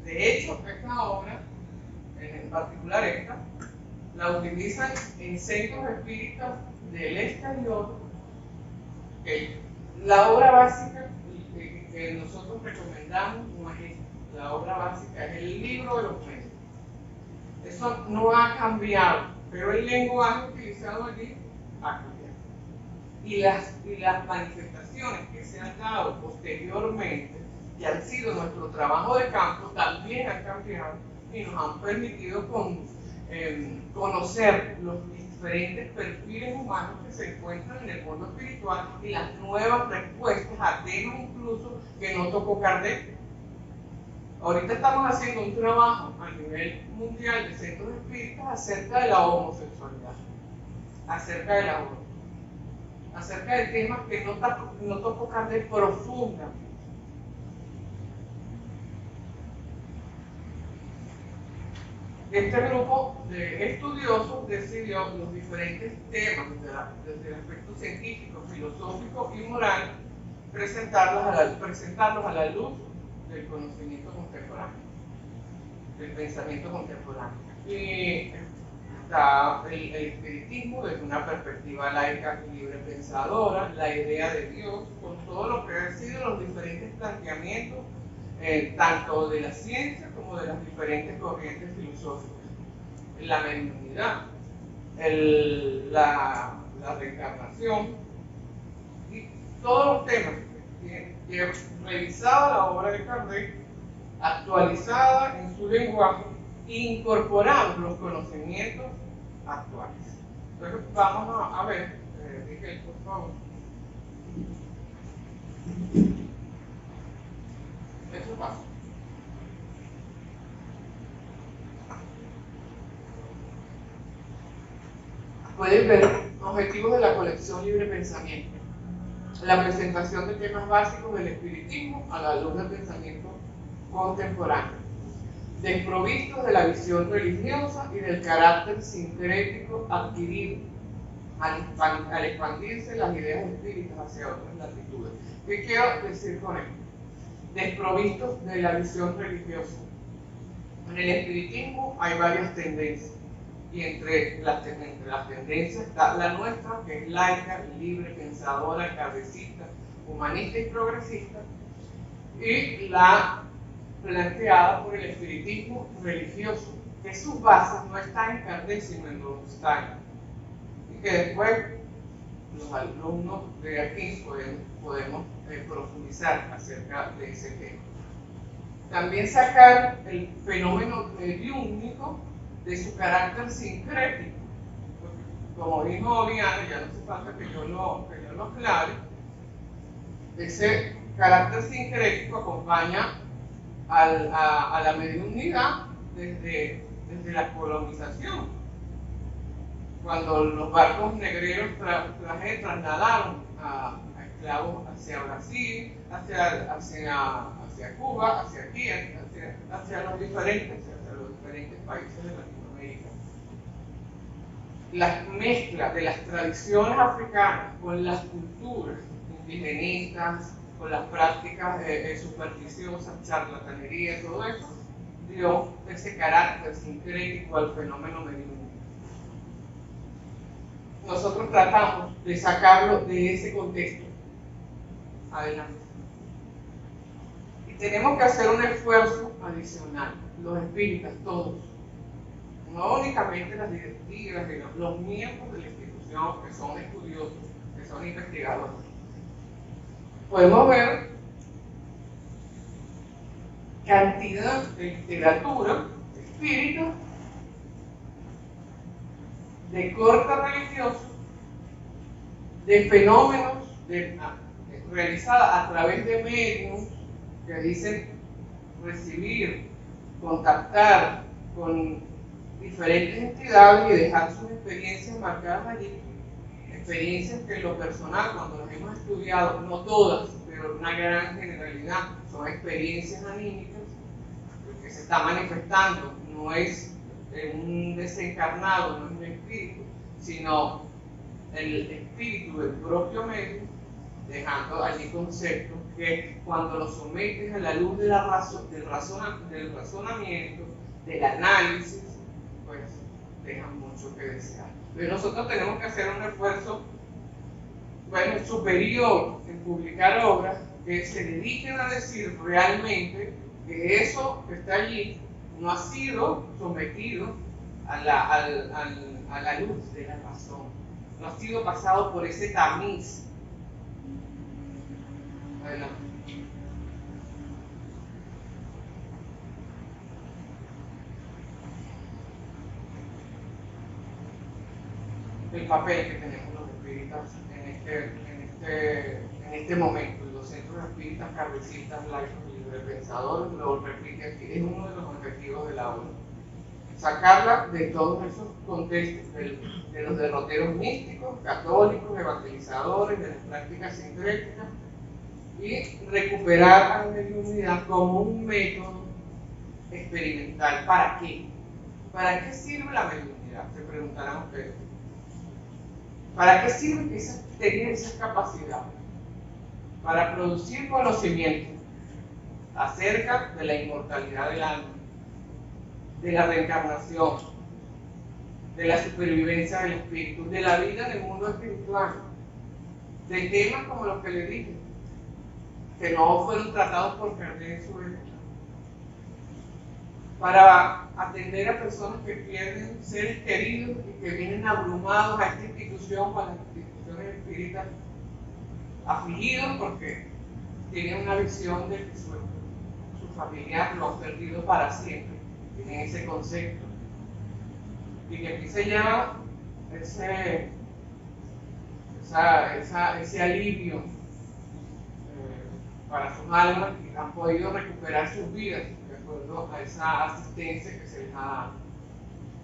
De hecho, esta obra, en particular esta, la utilizan en centros espíritas del exterior. La obra básica que nosotros recomendamos no es esta. La obra básica es el libro de los medios. Eso no ha cambiado, pero el lenguaje utilizado allí ha cambiado. Y las manifestaciones que se han dado posteriormente, que han sido nuestro trabajo de campo, también han cambiado y nos han permitido conocer los diferentes perfiles humanos que se encuentran en el mundo espiritual y las nuevas respuestas a temas incluso que no tocó Kardec. Ahorita estamos haciendo un trabajo a nivel mundial de centros espíritas acerca de la homosexualidad, acerca de temas que no tocó Kardec profundamente. Este grupo de estudiosos decidió los diferentes temas desde el aspecto científico, filosófico y moral, presentarlos a la luz del conocimiento contemporáneo, del pensamiento contemporáneo. Y está el espiritismo desde una perspectiva laica y libre pensadora, la idea de Dios, con todo lo que han sido los diferentes planteamientos, tanto de la ciencia como de las diferentes corrientes filosóficas. La mediunidad, la reencarnación, y todos los temas que he revisado la obra de Kardec, actualizada en su lenguaje, incorporando los conocimientos actuales. Entonces vamos a ver, Miguel, por favor. Eso pasa. Pueden ver objetivos de la colección Libre Pensamiento. La presentación de temas básicos del espiritismo a la luz del pensamiento contemporáneo, desprovistos de la visión religiosa y del carácter sincrético adquirido al expandirse las ideas espíritas hacia otras latitudes. ¿Qué quiero decir con esto? Desprovistos de la visión religiosa. En el espiritismo hay varias tendencias, y entre las tendencias está la nuestra, que es laica, libre, pensadora, kardecista, humanista y progresista, y la planteada por el espiritismo religioso, que sus bases no están en Kardec sino en Rubinstein, y que después los alumnos de aquí podemos profundizar acerca de ese tema. También sacar el fenómeno mediúnico de su carácter sincrético, porque, como dijo Diana, ya no hace falta que yo lo aclare, ese carácter sincrético acompaña a la mediunidad desde la colonización. Cuando los barcos negreros trasladaron a esclavos hacia Brasil, hacia Cuba, hacia aquí, hacia los diferentes países de Latinoamérica. La mezcla de las tradiciones africanas con las culturas indigenistas, con las prácticas supersticiosas, charlatanería, todo eso, dio ese carácter sincrético al fenómeno mediúnico. Nosotros tratamos de sacarlo de ese contexto. Adelante. Y tenemos que hacer un esfuerzo adicional, los espíritas, todos. No únicamente las directivas, sino los miembros de la institución que son estudiosos, que son investigadores. Podemos ver cantidad de literatura, de espíritus, de corte religioso, de fenómenos realizados a través de medios que dicen recibir, contactar con diferentes entidades y dejar sus experiencias marcadas allí. Experiencias que en lo personal, cuando las hemos estudiado, no todas, pero una gran generalidad, son experiencias anímicas. Lo que se está manifestando no es un desencarnado, no es un espíritu, sino el espíritu del propio medio, dejando allí conceptos que cuando los sometes a la luz de del razonamiento, del análisis, pues dejan mucho que desear. Pero nosotros tenemos que hacer un esfuerzo, superior en publicar obras que se dediquen a decir realmente que eso que está allí no ha sido sometido a la luz de la razón, no ha sido pasado por ese tamiz. Adelante. El papel que tenemos los espíritas en este momento, los centros espíritas kardecistas, laicos y librepensadores, lo repite aquí, es uno de los objetivos de la obra. Sacarla de todos esos contextos, de los derroteros místicos, católicos, evangelizadores, de las prácticas sincréticas, y recuperar a la mediunidad como un método experimental. ¿Para qué? ¿Para qué sirve la mediunidad? Se preguntarán ustedes. ¿Para qué sirve tener esa capacidad? Para producir conocimiento acerca de la inmortalidad del alma, de la reencarnación, de la supervivencia del espíritu, de la vida en el mundo espiritual, de temas como los que le dije, que no fueron tratados por Kardec en su época, para atender a personas que pierden seres queridos y que vienen abrumados a esta institución, a las instituciones espíritas, afligidos porque tienen una visión de que su familiar lo ha perdido para siempre, tienen ese concepto, y que aquí se lleva ese alivio para sus almas y han podido recuperar sus vidas de acuerdo a esa asistencia que se les ha dado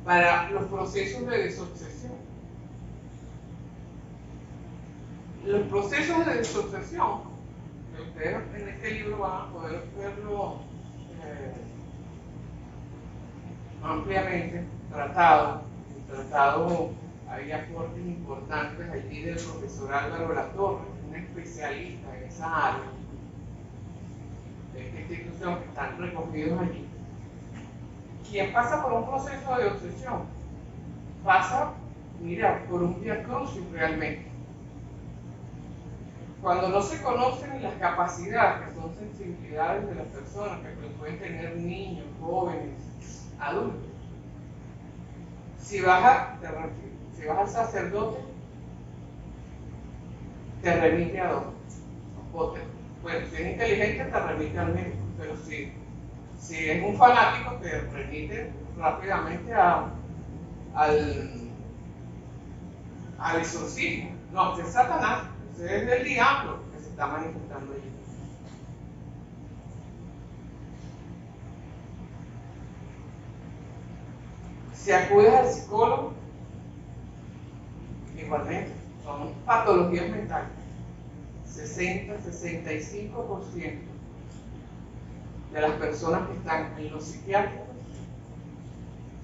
para los procesos de desobsesión. Los procesos de desobsesión, que ustedes en este libro van a poder verlo ampliamente tratado, hay aportes importantes allí del profesor Álvaro Latorre, un especialista en esa área de esta institución, que están recogidos allí. Quien pasa por un proceso de obsesión pasa, mira, por un viacrucis realmente. Cuando no se conocen las capacidades, que son sensibilidades de las personas, que pueden tener niños, jóvenes, adultos, si vas al sacerdote, te remite a dónde. Bueno, si es inteligente, te remite al médico, pero si es un fanático, te remite rápidamente al exorcismo. No, es Satanás, es el diablo que se está manifestando allí. Si acudes al psicólogo, igualmente, son patologías mentales. 60-65% de las personas que están en los psiquiátricos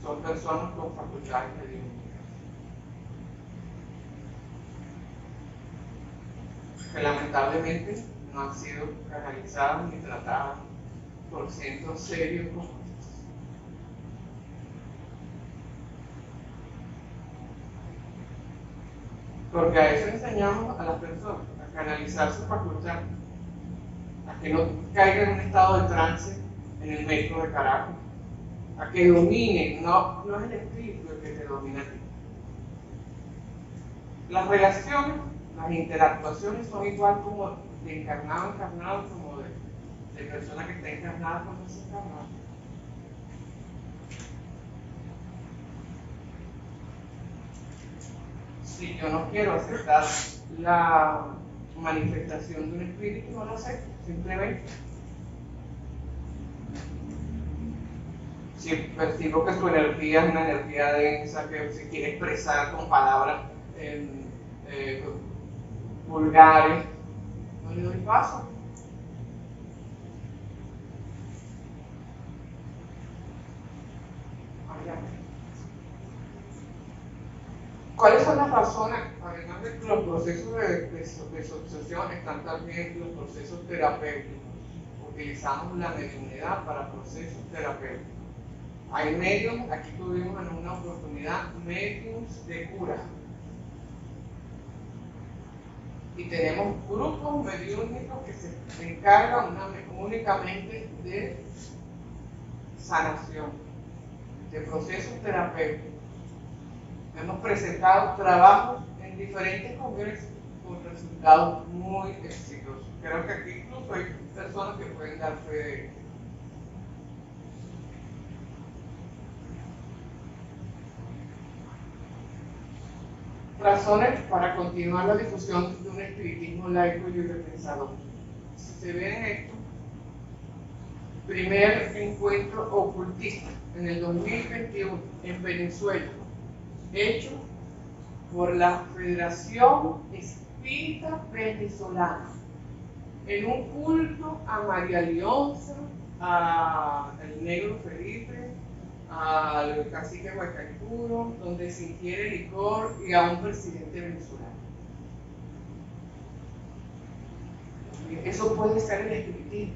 son personas con facultades mediúnicas, que lamentablemente no han sido canalizadas ni tratadas por centros serios como estos. Porque a eso enseñamos a las personas, a canalizar su facultad, a que no caigan en un estado de trance en el metro de Caracas, a que dominen, no es el espíritu el que te domina a ti. Las relaciones, las interactuaciones son igual como de encarnado a encarnado, como de persona que está encarnada con desencarnada. Si yo no quiero aceptar la manifestación de un espíritu, no lo acepto, simplemente. Si percibo que su energía es una energía densa, que se quiere expresar con palabras vulgares, no le doy paso. ¿Cuáles son las razones? Además de los procesos de desobsesión, están también los procesos terapéuticos. Utilizamos la mediunidad para procesos terapéuticos. Hay medios, aquí tuvimos en una oportunidad medios de cura. Y tenemos grupos mediúnicos que se encargan únicamente de sanación, de procesos terapéuticos. Hemos presentado trabajos en diferentes congresos con resultados muy exitosos. Creo que aquí incluso hay personas que pueden dar fe de ello. Razones para continuar la difusión de un espiritismo laico y libre pensador. Si se ve en esto, primer encuentro ocultista en el 2021 en Venezuela, hecho por la Federación Espírita Venezolana, en un culto a María Leonza, a el Negro Felipe al cacique Huaycaipuro, donde se ingiere licor, y a un presidente venezolano. Eso puede ser el espiritismo.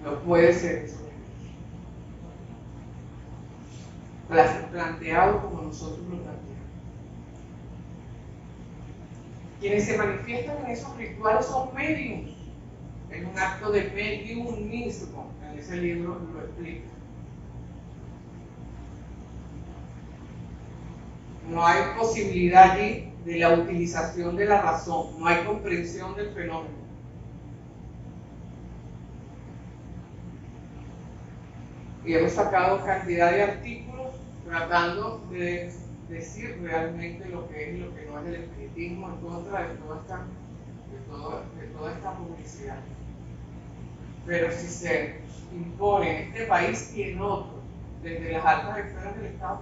No puede ser eso. Planteado como nosotros lo planteamos. Quienes se manifiestan en esos rituales son mediums. Es un acto de mediumismo. En ese libro lo explica. No hay posibilidad allí de la utilización de la razón. No hay comprensión del fenómeno. Y hemos sacado cantidad de artículos tratando de decir realmente lo que es y lo que no es el espiritismo en contra de toda esta publicidad. Pero si se impone en este país y en otros, desde las altas esferas del Estado,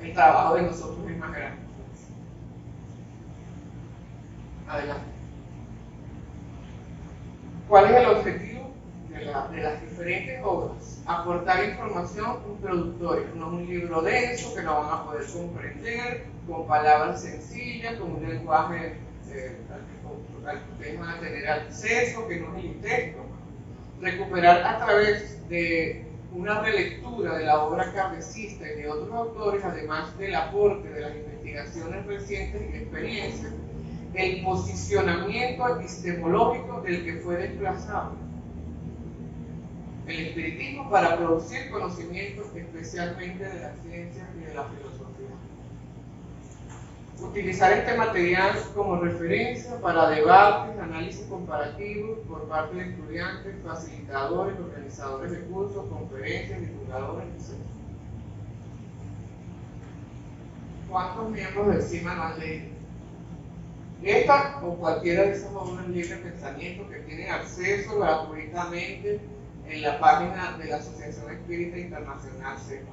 el trabajo de nosotros es más grande. Adelante. ¿Cuál es el objetivo de las diferentes obras? Aportar información introductoria, no es un libro denso que no van a poder comprender, con palabras sencillas, con un lenguaje al que ustedes van a tener acceso, que no es el texto. Recuperar a través de una relectura de la obra kardecista y de otros autores, además del aporte de las investigaciones recientes y experiencias, el posicionamiento epistemológico del que fue desplazado. El espiritismo para producir conocimientos especialmente de la ciencia y de la filosofía. Utilizar este material como referencia para debates, análisis comparativos por parte de estudiantes, facilitadores, organizadores de cursos, conferencias, divulgadores, etc. ¿Cuántos miembros del CIMA no han leído? Esta o cualquiera de esas obras libres de pensamiento que tienen acceso gratuitamente en la página de la Asociación Espírita Internacional CEPA.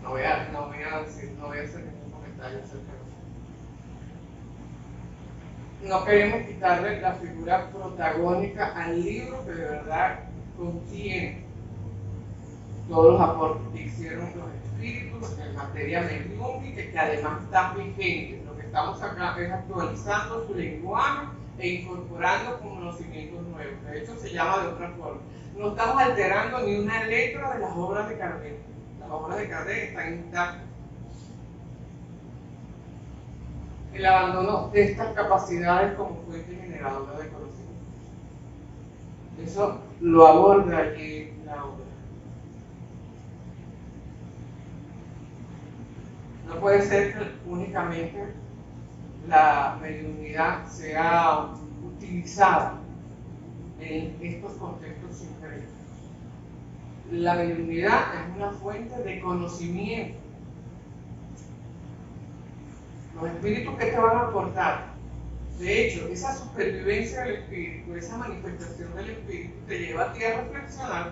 No voy a hacer ningún comentario acerca de eso. No queremos quitarle la figura protagónica al libro que de verdad contiene todos los aportes que hicieron los espíritus en materia mediúnica, que además están vigentes. Lo que estamos acá es actualizando su lenguaje e incorporando conocimientos nuevos. De hecho, se llama de otra forma. No estamos alterando ni una letra de las obras de Kardec. Las obras de Kardec están intactas. El abandono de estas capacidades como fuente generadora de conocimiento. Eso lo aborda allí la obra. No puede ser que únicamente la mediunidad sea utilizada en estos contextos sincréticos. La mediunidad es una fuente de conocimiento. Los espíritus que te van a aportar, de hecho, esa supervivencia del espíritu, esa manifestación del espíritu, te lleva a ti a reflexionar.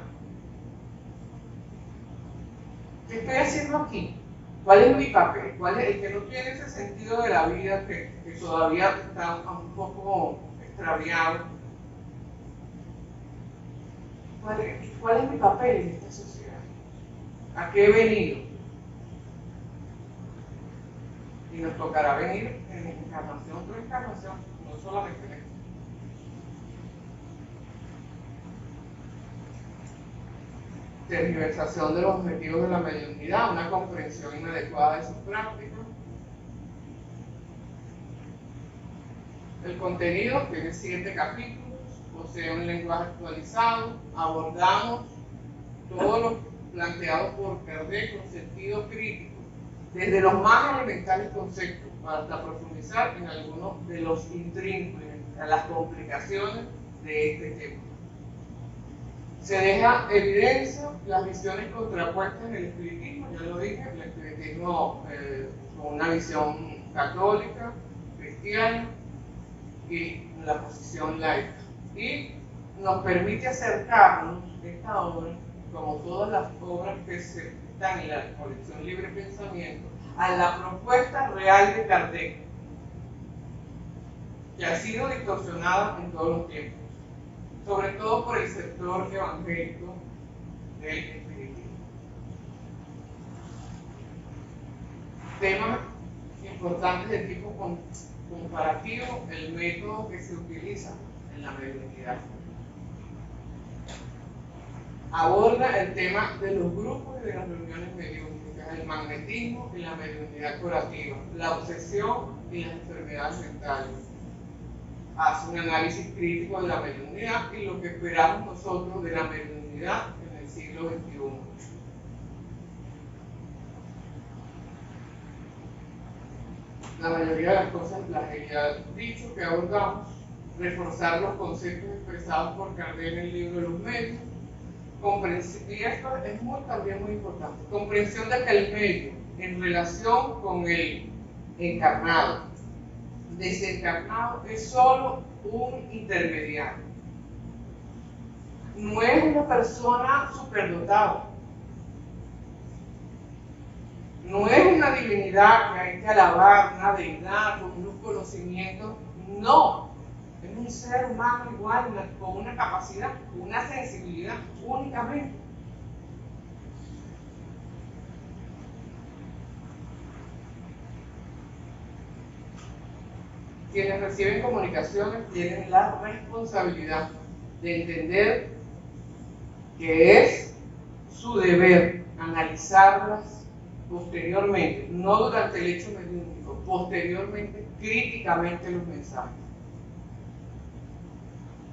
¿Qué estoy haciendo aquí? ¿Cuál es mi papel? ¿Cuál es el que no tiene ese sentido de la vida que todavía está un poco extraviado? ¿Cuál es mi papel en esta sociedad? ¿A qué he venido? Y nos tocará venir en encarnación tras encarnación, no solamente en esto. Tergiversación de los objetivos de la mediunidad, una comprensión inadecuada de sus prácticas. El contenido tiene 7 capítulos, posee un lenguaje actualizado, abordamos todo lo planteado por Kardec con sentido crítico, desde los más elementales conceptos hasta profundizar en algunos de los intrínsecos, en las complicaciones de este tema. Se deja evidencia las visiones contrapuestas en el espiritismo, ya lo dije, el espiritismo con una visión católica, cristiana y la posición laica. Y nos permite acercarnos esta obra, como todas las obras que están en la colección Libre Pensamiento, a la propuesta real de Kardec. que ha sido distorsionada en todos los tiempos, sobre todo por el sector evangélico del espiritismo. Temas importantes de tipo comparativo, el método que se utiliza en la mediunidad. Aborda el tema de los grupos y de las reuniones mediúnicas, el magnetismo y la mediunidad curativa, la obsesión y las enfermedades mentales. Hace un análisis crítico de la mediunidad y lo que esperamos nosotros de la mediunidad en el siglo XXI. La mayoría de las cosas las he ya dicho que abordamos, reforzar los conceptos expresados por Kardec en el libro de los medios, y esto es también muy importante, comprensión de que el medio en relación con el encarnado, desencarnado, es solo un intermediario. No es una persona superdotada. No es una divinidad que hay que alabar, una deidad con unos conocimientos. No. Es un ser humano igual, con una capacidad, con una sensibilidad únicamente. Quienes reciben comunicaciones tienen la responsabilidad de entender que es su deber analizarlas posteriormente, no durante el hecho mediúnico, posteriormente, críticamente los mensajes.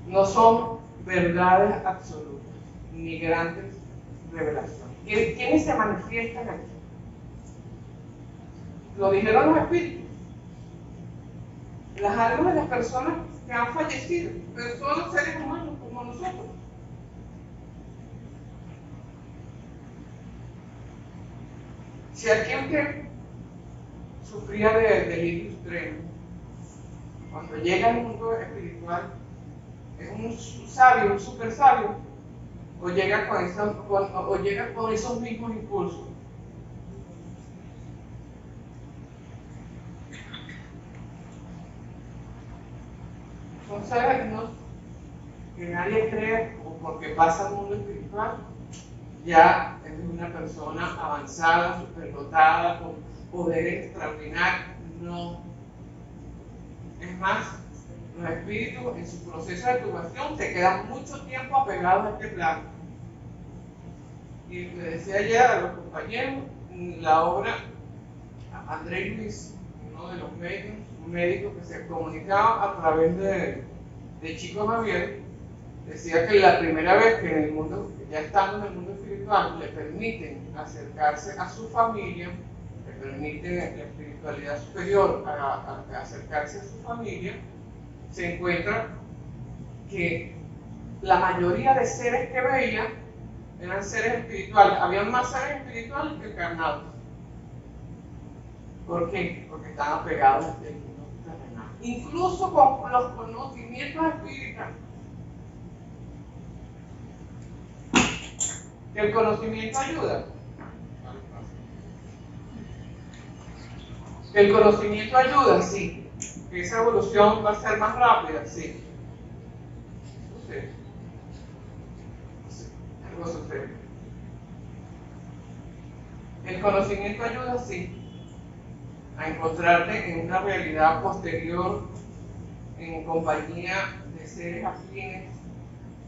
No son verdades absolutas, ni grandes revelaciones. ¿Quiénes se manifiestan aquí? Lo dijeron los espíritus. Las almas de las personas que han fallecido, pero son los seres humanos como nosotros. Si aquí usted sufría de delirio extremo, cuando llega al mundo espiritual, es un sabio, un super sabio, o llega con esos mismos impulsos. Son seres que nadie cree, o porque pasa al mundo espiritual, ya es una persona avanzada, superdotada, con poderes extraordinarios. No. Es más, los espíritus en su proceso de turbación se quedan mucho tiempo apegados a este plano. Y le decía ayer a los compañeros, la obra André Luis, uno de los médicos, un médico que se comunicaba a través de Chico Javier, decía que la primera vez que en el mundo, ya estando en el mundo espiritual, le permiten acercarse a su familia, le permiten la espiritualidad superior a acercarse a su familia, se encuentra que la mayoría de seres que veía eran seres espirituales. Habían más seres espirituales que encarnados. ¿Por qué? Porque estaban apegados al mundo terrenal. Incluso con los conocimientos espíritas. ¿Que el conocimiento ayuda? ¿Que el conocimiento ayuda? Sí. ¿Que esa evolución va a ser más rápida? Sí. Sucede. Algo sucede. ¿El conocimiento ayuda? Sí. A encontrarte en una realidad posterior, en compañía de seres afines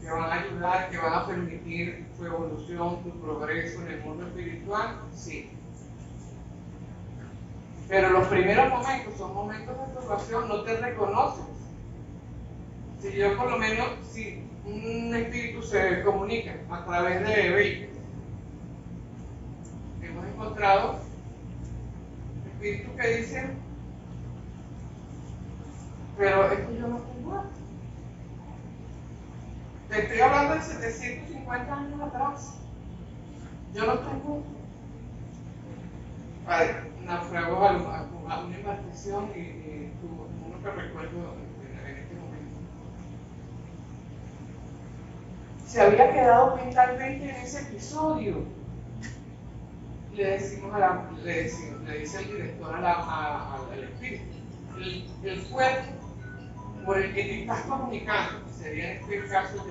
que van a ayudar, que van a permitir tu evolución, tu progreso en el mundo espiritual, sí. Pero los primeros momentos son momentos de turbación, no te reconoces. Si yo por lo menos, si un espíritu se comunica a través de vehículos, hemos encontrado espíritus que dicen, pero es que yo no estoy muerto. Te estoy hablando de 750 años atrás. Yo no estoy muerto. Naufragó a una embarcación y tuvo uno que recuerdo en este momento. Se había quedado mentalmente en ese episodio. Le dice el director al espíritu, el cuerpo por el que te estás comunicando, que sería en este caso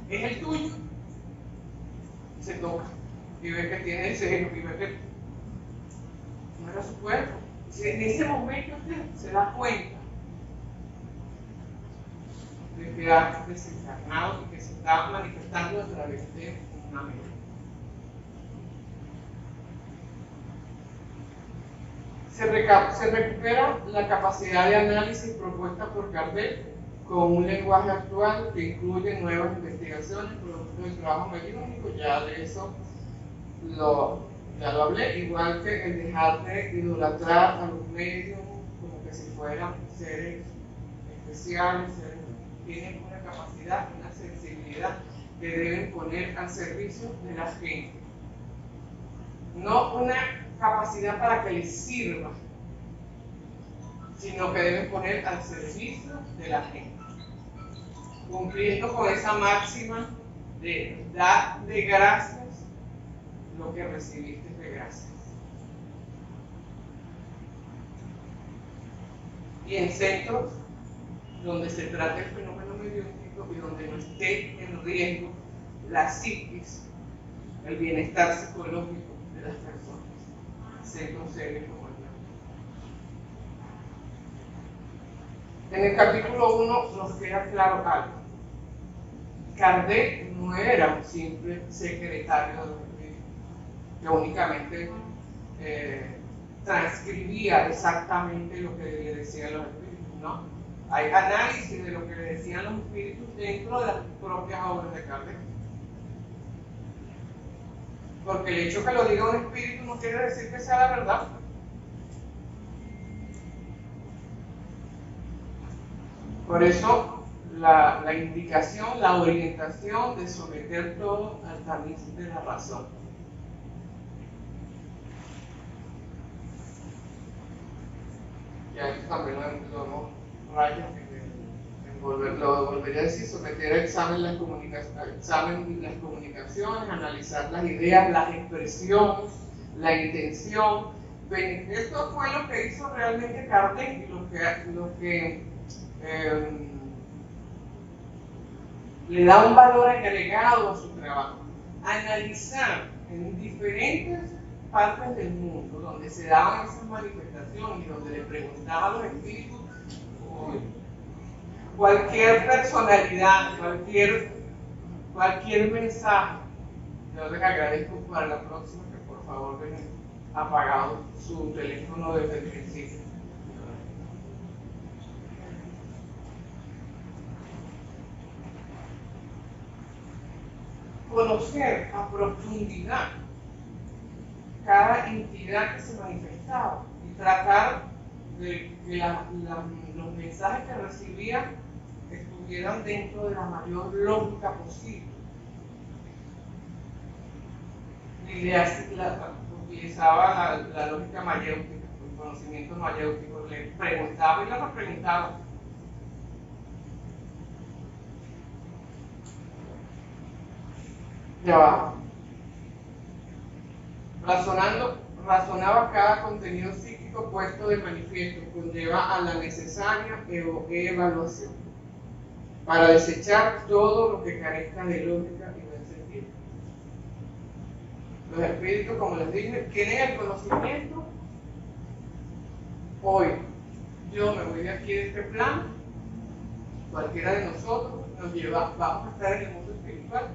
es el tuyo, se toca y ve que tiene seno y ve que no era su cuerpo. En ese momento usted se da cuenta de que ha desencarnado y que se está manifestando a través de una mente. Se recupera la capacidad de análisis propuesta por Kardec con un lenguaje actual que incluye nuevas investigaciones, producto del trabajo mediúnico. Ya de eso ya lo hablé, igual que el dejar de idolatrar a los medios como que si fueran seres especiales, tienen una capacidad, una sensibilidad que deben poner al servicio de la gente. No una capacidad para que les sirva, sino que deben poner al servicio de la gente, cumpliendo con esa máxima de dar de gracias lo que recibiste de gracias. Y en centros donde se trate el fenómeno mediúnico y donde no esté en riesgo la psiquis, el bienestar psicológico de las personas, centros serios como el nuestro. En el capítulo 1 nos queda claro algo. Kardec no era un simple secretario de los espíritus que únicamente transcribía exactamente lo que le decían los espíritus, ¿no? Hay análisis de lo que le decían los espíritus dentro de las propias obras de Kardec. Porque el hecho que lo diga un espíritu no quiere decir que sea la verdad. Por eso la indicación, la orientación de someter todo al tamiz de la razón. Ya esto también lo hemos rayado lo volvería a decir, someter a examen las comunicaciones, analizar las ideas, las expresiones, la intención. Esto fue lo que hizo realmente Kardec y lo que le da un valor agregado a su trabajo. Analizar en diferentes partes del mundo donde se daban esas manifestaciones y donde le preguntaba a los espíritus, cualquier personalidad, cualquier mensaje. Yo les agradezco para la próxima que por favor dejen apagado su teléfono desde el principio. Conocer a profundidad cada entidad que se manifestaba y tratar de que los mensajes que recibían estuvieran dentro de la mayor lógica posible. Utilizaba la lógica mayéutica, el conocimiento mayéutico, le preguntaba y le repreguntaba. Ya va. Razonaba cada contenido psíquico puesto de manifiesto, conlleva a la necesaria evaluación para desechar todo lo que carezca de lógica y de sentido. Los espíritus, como les dije, tienen el conocimiento. Hoy yo me voy de aquí de este plano, cualquiera de nosotros vamos a estar en el mundo espiritual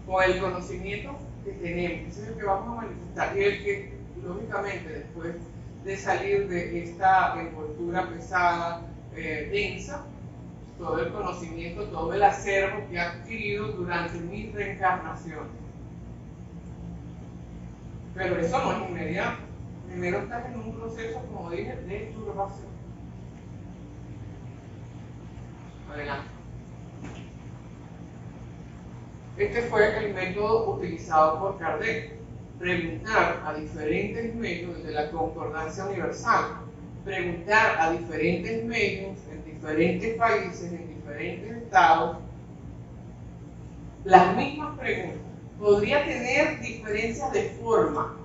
con el conocimiento que tenemos, ese es el que vamos a manifestar y el que lógicamente después de salir de esta envoltura pesada, densa, todo el conocimiento, todo el acervo que he adquirido durante mi reencarnación. Pero eso no es inmediato. Primero estás en un proceso, como dije, de turbación. Adelante. Este fue el método utilizado por Kardec. Preguntar a diferentes medios de la concordancia universal. Preguntar a diferentes medios en diferentes países, en diferentes estados, las mismas preguntas. Podría tener diferencias de forma,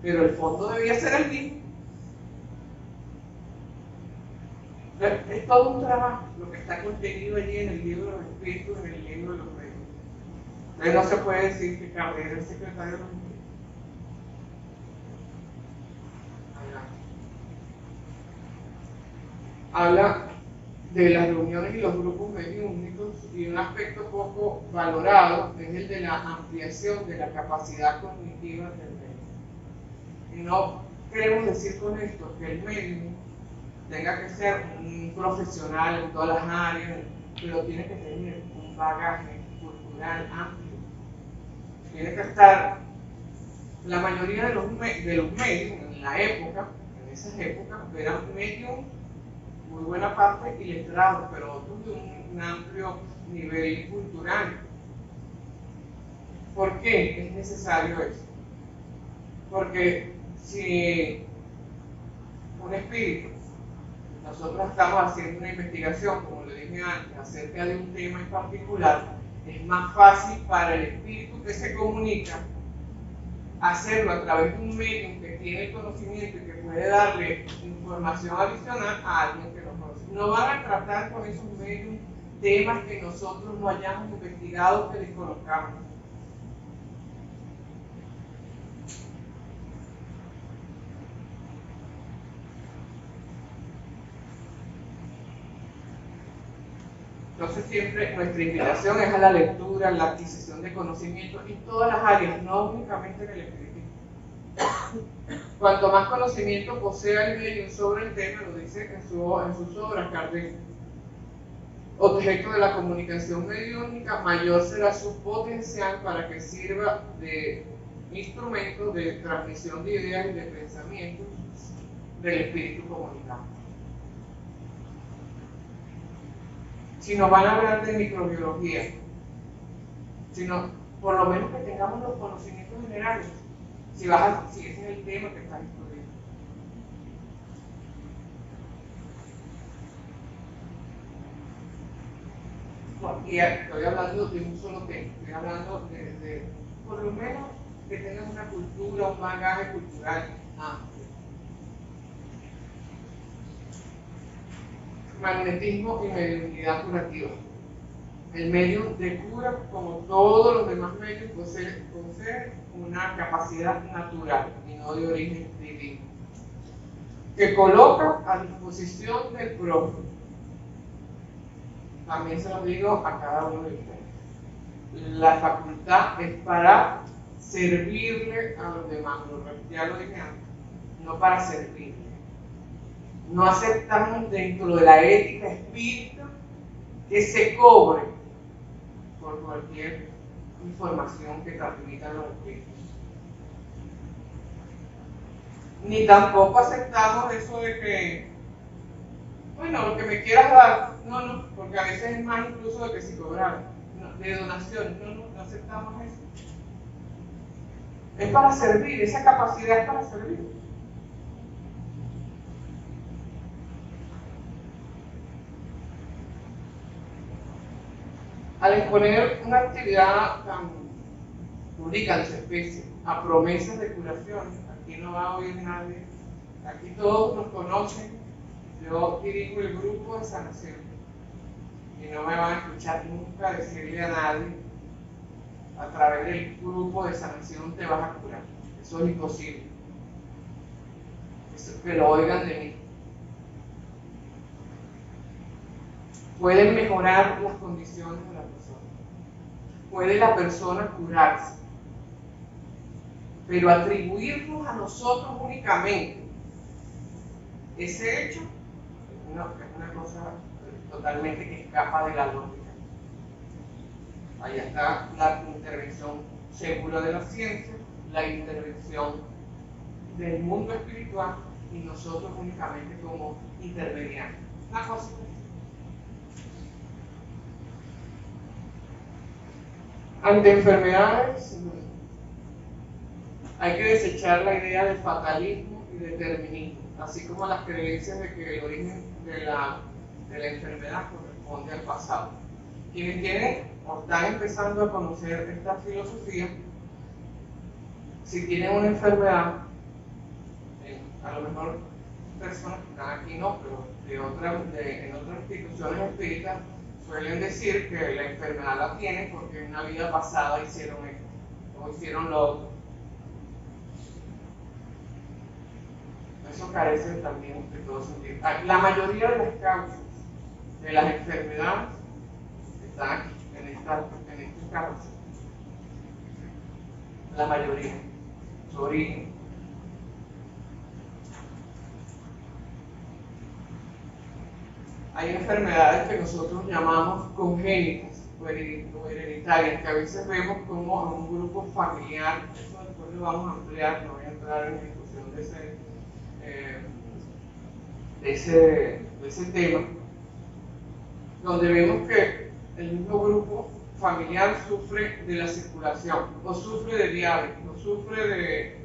pero el fondo debía ser el mismo. Es todo un trabajo lo que está contenido allí en el libro de los espíritus, en el libro de los medios. Entonces no se puede decir que Cabrera es secretario de los espíritus. Habla de las reuniones y los grupos mediúnicos, y un aspecto poco valorado es el de la ampliación de la capacidad cognitiva del medium. Y no queremos decir con esto que el medium tenga que ser un profesional en todas las áreas, pero tiene que tener un bagaje cultural amplio. Tiene que estar, la mayoría de los medios en la época, en esas épocas, eran medios muy buena parte y letrados, pero otros de un amplio nivel cultural. ¿Por qué es necesario eso? Porque si un espíritu, nosotros estamos haciendo una investigación, como le dije antes, acerca de un tema en particular, es más fácil para el espíritu que se comunica hacerlo a través de un medium que tiene el conocimiento y que puede darle información adicional a alguien que no conoce. No van a tratar con esos medios temas que nosotros no hayamos investigado, que desconozcamos. Entonces siempre nuestra invitación es a la lectura, la adquisición de conocimiento en todas las áreas, no únicamente en el espiritismo. Cuanto más conocimiento posea el medium sobre el tema, lo dice en sus obras Kardec, objeto de la comunicación mediúnica, mayor será su potencial para que sirva de instrumento de transmisión de ideas y de pensamientos del espíritu comunicado. Si nos van a hablar de microbiología, sino por lo menos que tengamos los conocimientos generales, si ese es el tema que estás estudiando. Bueno, y estoy hablando de un solo tema, estoy hablando de por lo menos que tengas una cultura, un bagaje cultural amplio. Magnetismo y mediunidad curativa. El medium de cura, como todos los demás medios, posee una capacidad natural y no de origen divino, que coloca a disposición del prójimo. También se lo digo a cada uno de ustedes. La facultad es para servirle a los demás, ya lo dije antes, no para servirle. No aceptamos dentro de la ética espírita que se cobre por cualquier información que transmitan los espíritus. Ni tampoco aceptamos eso de que, bueno, lo que me quieras dar, no, porque a veces es más incluso de que si cobraran, de donaciones, no aceptamos eso. Es para servir, esa capacidad es para servir. Al exponer una actividad tan única de su especie a promesas de curación, aquí no va a oír nadie, aquí todos nos conocen, yo dirijo el grupo de sanación y no me van a escuchar nunca decirle a nadie a través del grupo de sanación te vas a curar, eso es imposible, eso, que lo oigan de mí. Pueden mejorar las condiciones de la persona, puede la persona curarse, pero atribuirnos a nosotros únicamente ese hecho es una cosa totalmente que escapa de la lógica. Ahí está la intervención segura de la ciencia, la intervención del mundo espiritual y nosotros únicamente como intermediarios. Una cosa. Ante enfermedades, hay que desechar la idea de fatalismo y determinismo, así como las creencias de que el origen de la enfermedad corresponde al pasado. Quienes tienen o están empezando a conocer esta filosofía, si tienen una enfermedad, a lo mejor personas que están aquí no, pero en otras instituciones espíritas suelen decir que la enfermedad la tienen porque en una vida pasada hicieron esto o hicieron lo otro. Eso carece también de todo sentido. La mayoría de las causas de las enfermedades están aquí, en este caso. La mayoría, su origen. Hay enfermedades que nosotros llamamos congénitas o hereditarias, que a veces vemos como en un grupo familiar, eso después lo vamos a ampliar, no voy a entrar en la discusión de ese tema, donde vemos que el mismo grupo familiar sufre de la circulación, o sufre de diabetes, o sufre de...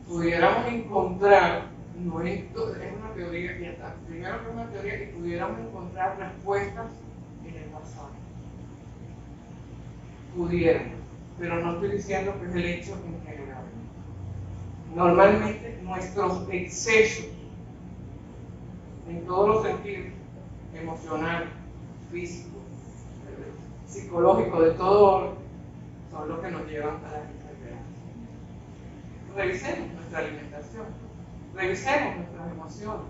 Pudiéramos encontrar, no es una teoría que ya está, primero que es una teoría y pudiéramos encontrar respuestas en el pasado. Pudiéramos, pero no estoy diciendo que es el hecho en general. Normalmente nuestros excesos, en todos los sentidos, emocional, físico, psicológico, de todo orden, son los que nos llevan a las enfermedades. Revisemos nuestra alimentación, revisemos nuestras emociones.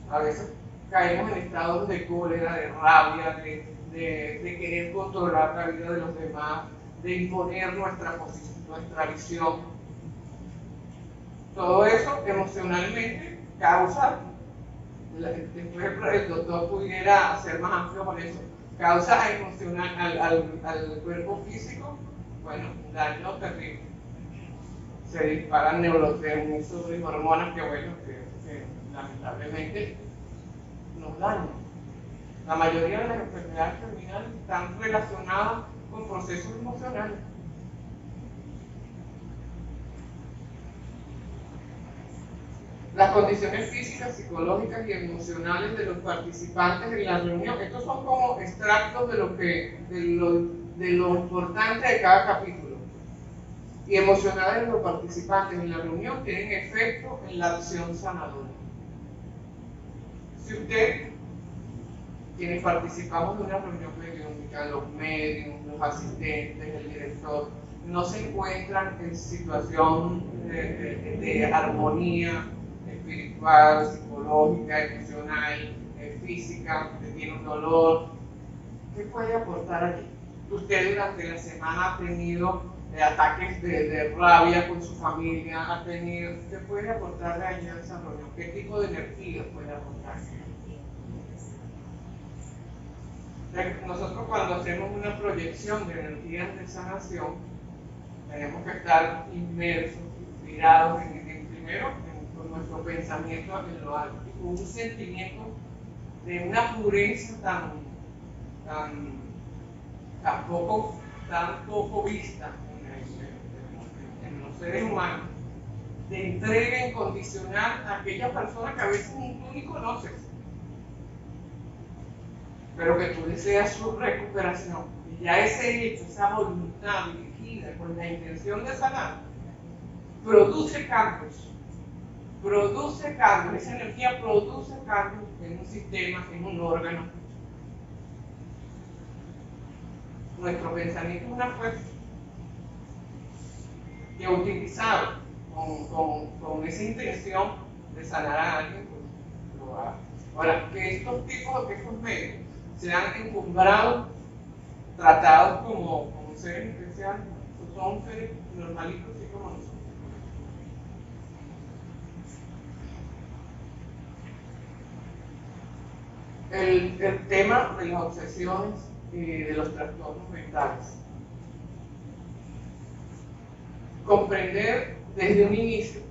A veces caemos en estados de cólera, de rabia, de querer controlar la vida de los demás, de imponer nuestra posición, nuestra visión. Todo eso emocionalmente causa, después el doctor pudiera ser más amplio con eso, causa emocional al cuerpo físico, bueno, un daño terrible. Se disparan neurotransmisores y hormonas que, bueno, que lamentablemente nos dañan. La mayoría de las enfermedades terminales están relacionadas con procesos emocionales. Las condiciones físicas, psicológicas y emocionales de los participantes en la reunión, estos son como extractos de lo importante de cada capítulo. Y emocionales de los participantes en la reunión tienen efecto en la acción sanadora. Si usted, quienes participamos de una reunión mediúnica, los médiums, los asistentes, el director, no se encuentran en situación de armonía espiritual, psicológica, emocional, física, que tiene un dolor, ¿qué puede aportar allí? Usted durante la semana ha tenido ataques de rabia con su familia, ¿qué puede aportarle allí a esa reunión? ¿Qué tipo de energía puede aportar? Nosotros cuando hacemos una proyección de energías de sanación, tenemos que estar inmersos, inspirados primero con nuestro pensamiento en lo alto, y con un sentimiento de una pureza tan poco vista en los seres humanos, de entrega incondicional a aquella persona que a veces ni tú ni conoces, pero que tú deseas su recuperación. Y ya ese hecho, esa voluntad dirigida con la intención de sanar, produce cambios, esa energía produce cambios en un sistema, en un órgano. Nuestro pensamiento es una fuerza que utilizado con esa intención de sanar a alguien, pues lo hace. Ahora, que estos medios sean encumbrados, tratados como seres especiales, son seres normalitos, así como nosotros. El tema de las obsesiones y de los trastornos mentales. Comprender desde un inicio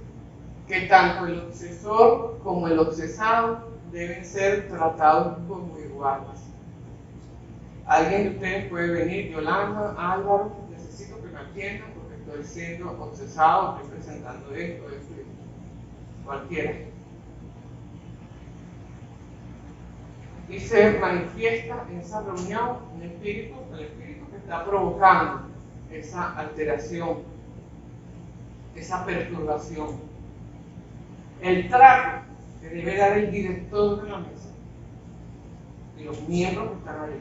que tanto el obsesor como el obsesado deben ser tratados como iguales. Alguien de ustedes puede venir, Yolanda, Álvaro, necesito que me atiendan porque estoy siendo obsesado, estoy presentando esto. Cualquiera. Y se manifiesta en esa reunión el espíritu que está provocando esa alteración, esa perturbación. El trato que debe dar el director de la mesa y los miembros que están ahí,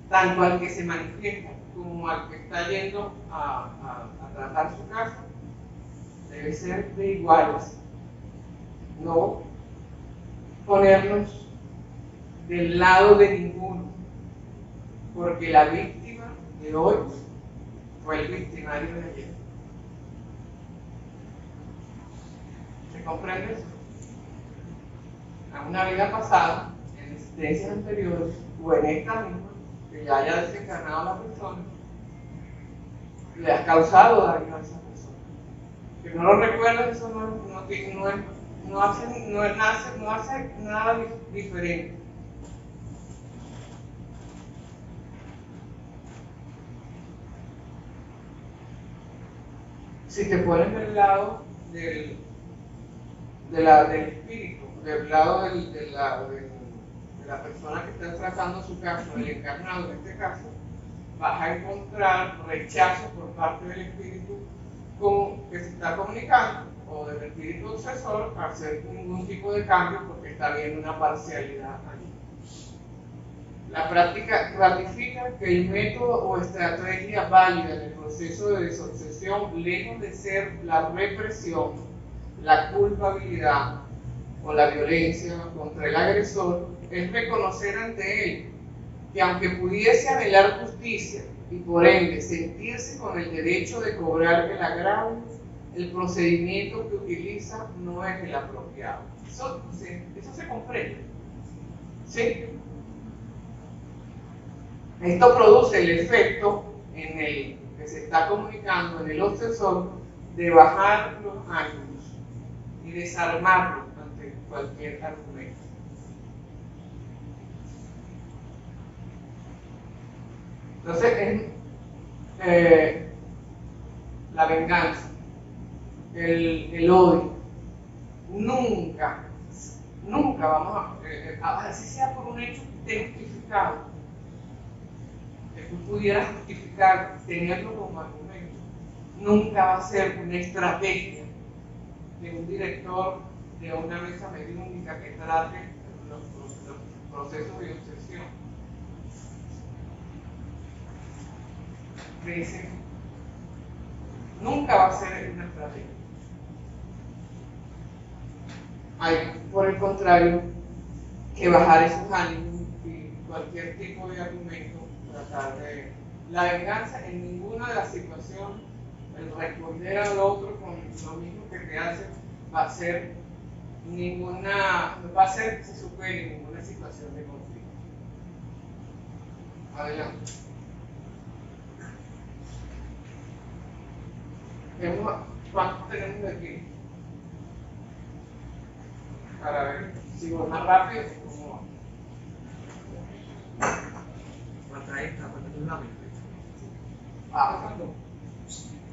tanto al que se manifiesta como al que está yendo a tratar su caso, debe ser de iguales. No ponernos del lado de ninguno, porque la víctima de hoy fue el victimario de ayer. ¿Se comprende eso? En una vida pasada, en existencias anteriores, o en esta misma, que ya haya desencarnado a la persona, le has causado daño a esa persona. Que no lo recuerdas, eso no hace nada diferente. Si te pones del lado del espíritu, del lado de la persona que está tratando su caso, el encarnado en este caso, vas a encontrar rechazo por parte del espíritu que se está comunicando o del espíritu obsesor a hacer ningún tipo de cambio porque está viendo una parcialidad allí. La práctica ratifica que el método o estrategia válida en el proceso de desobsesión, lejos de ser la represión, la culpabilidad o la violencia contra el agresor, es reconocer ante él que aunque pudiese anhelar justicia y por ende sentirse con el derecho de cobrar el agravio, el procedimiento que utiliza no es el apropiado. Eso se comprende. ¿Sí? Esto produce el efecto en el que se está comunicando en el obsesor de bajar los ánimos y desarmarlo ante cualquier argumento. Entonces, la venganza, el odio, nunca vamos así sea por un hecho que esté justificado, que tú pudieras justificar, tenerlo como argumento, nunca va a ser una estrategia de un director de una mesa mediúnica que trate los procesos de obsesión. Nunca va a ser una estrategia. Hay, por el contrario, que bajar esos ánimos y cualquier tipo de argumento, tratar de la venganza en ninguna de las situaciones, el responder al otro con lo mismo que te hace, va a ser que se supere ninguna situación de conflicto. Adelante. ¿Cuántos tenemos de aquí? Para ver si voy más rápido o cómo va. Hasta esta, para que tú la ves.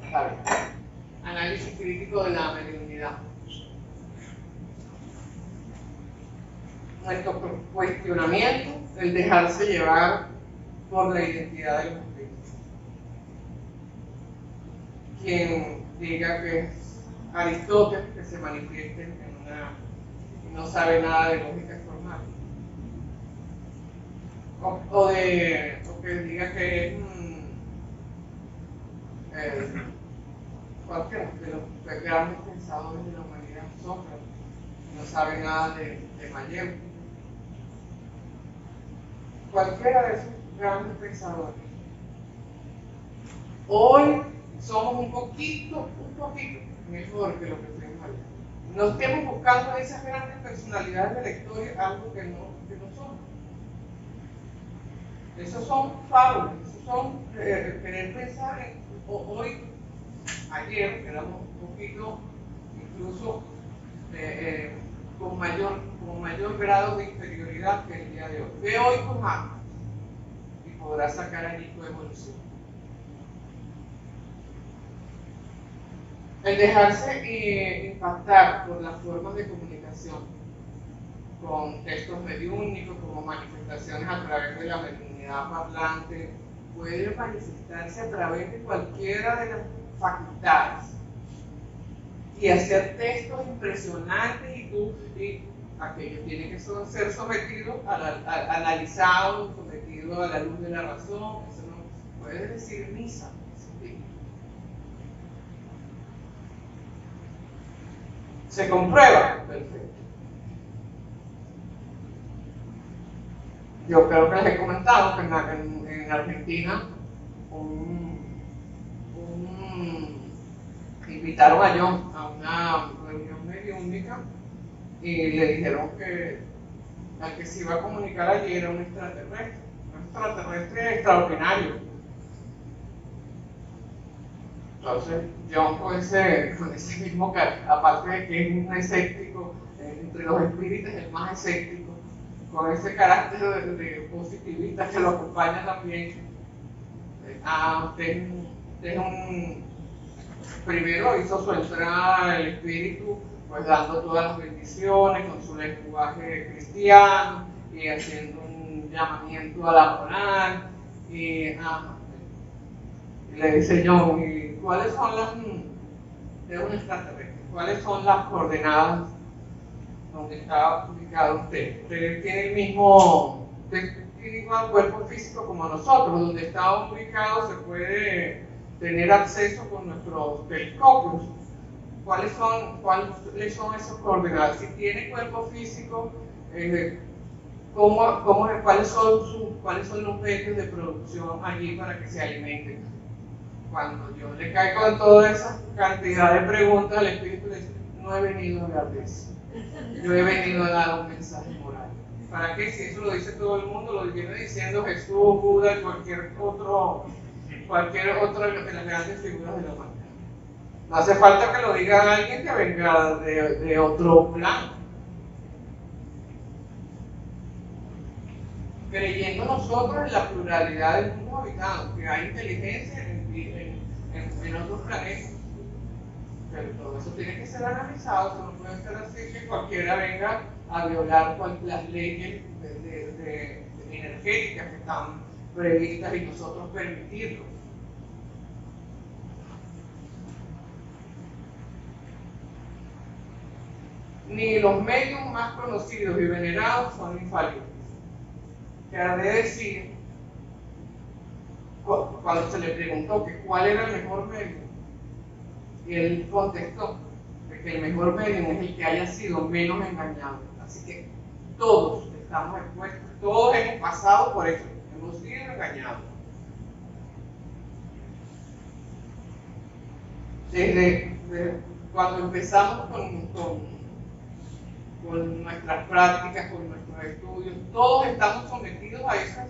Está bien. Análisis crítico de la mediunidad. Nuestro cuestionamiento, el dejarse llevar por la identidad del conflicto. Quien diga que es Aristóteles, que se manifieste y no sabe nada de lógica formal. O que diga que es cualquiera de los grandes pensadores de la humanidad, Sócrates, no sabe nada de Mayen. Cualquiera de esos grandes pensadores. Hoy somos un poquito mejor que lo que fuimos ayer. No estemos buscando esas grandes personalidades de la historia algo que no somos. Esos son fábulas, esos son querer pensar en hoy, ayer, éramos un poquito incluso con mayor grado de inferioridad que el día de hoy. Ve hoy con hambre y podrás sacar allí tu evolución. El dejarse impactar por las formas de comunicación, con textos mediúnicos, como manifestaciones a través de la mediunidad parlante, puede manifestarse a través de cualquiera de las facultades. y hacer textos impresionantes y aquello tiene que ser sometido, analizado, sometido a la luz de la razón. Eso no puede decir misa. ¿Sí? ¿Se comprueba? Perfecto. Yo creo que les he comentado que en Argentina invitaron a John a una reunión mediúnica y le dijeron que al que se iba a comunicar allí era un extraterrestre extraordinario. Entonces, John con ese mismo, aparte de que es un escéptico, entre los espíritus el más escéptico, con ese carácter de positivista que lo acompaña también, primero hizo su entrada al espíritu, pues dando todas las bendiciones con su lenguaje cristiano y haciendo un llamamiento a la moral. Y le dice yo, ¿y cuáles son cuáles son las coordenadas donde está ubicado usted? Usted tiene el mismo, tiene igual cuerpo físico como nosotros, donde está ubicado se puede tener acceso con nuestros telescopios. ¿Cuáles son esas coordenadas? Si tiene cuerpo físico, ¿cuáles son los medios de producción allí para que se alimenten? Cuando yo le caigo con toda esa cantidad de preguntas, el espíritu le dice, no he venido a hablar de eso. Yo he venido a dar un mensaje moral. ¿Para qué? Si eso lo dice todo el mundo, lo viene diciendo Jesús, Buda y cualquier otro de las grandes figuras de la humanidad. No hace falta que lo diga alguien que venga de otro plano. Creyendo nosotros en la pluralidad del mundo habitado, que hay inteligencia en otros planetas. Pero todo eso tiene que ser analizado, eso no puede ser así que cualquiera venga a violar las leyes energéticas que están previstas y nosotros permitirlo. Ni los medios más conocidos y venerados son infalibles. Que ha de decir, cuando se le preguntó que cuál era el mejor medio, y él contestó que el mejor medio es el que haya sido menos engañado. Así que todos estamos expuestos, todos hemos pasado por eso, hemos sido engañados. Desde cuando empezamos con nuestras prácticas, con nuestros estudios, todos estamos sometidos a esas,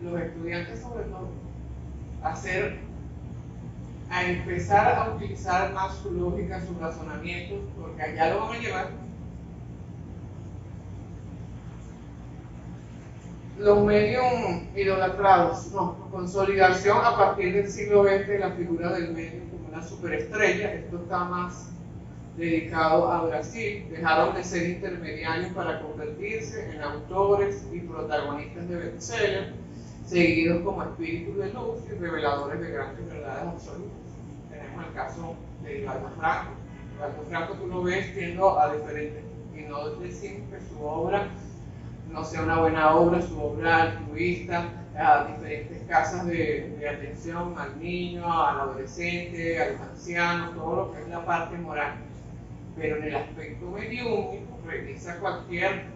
los estudiantes sobre todo, a empezar a utilizar más su lógica, su razonamiento, porque allá lo van a llevar. Los medios idolatrados, consolidación a partir del siglo XX de la figura del medio como una superestrella. Esto está más dedicado a Brasil. Dejaron de ser intermediarios para convertirse en autores y protagonistas de bestsellers, seguidos como espíritus de luz y reveladores de grandes verdades absolutas. Tenemos el caso de Ivaldo Franco. Ivaldo Franco tú lo ves yendo a diferentes, y no decimos que su obra no sea una buena obra, su obra altruista, a diferentes casas de atención al niño, al adolescente, a los ancianos, todo lo que es la parte moral. Pero en el aspecto mediúnico, revisa cualquier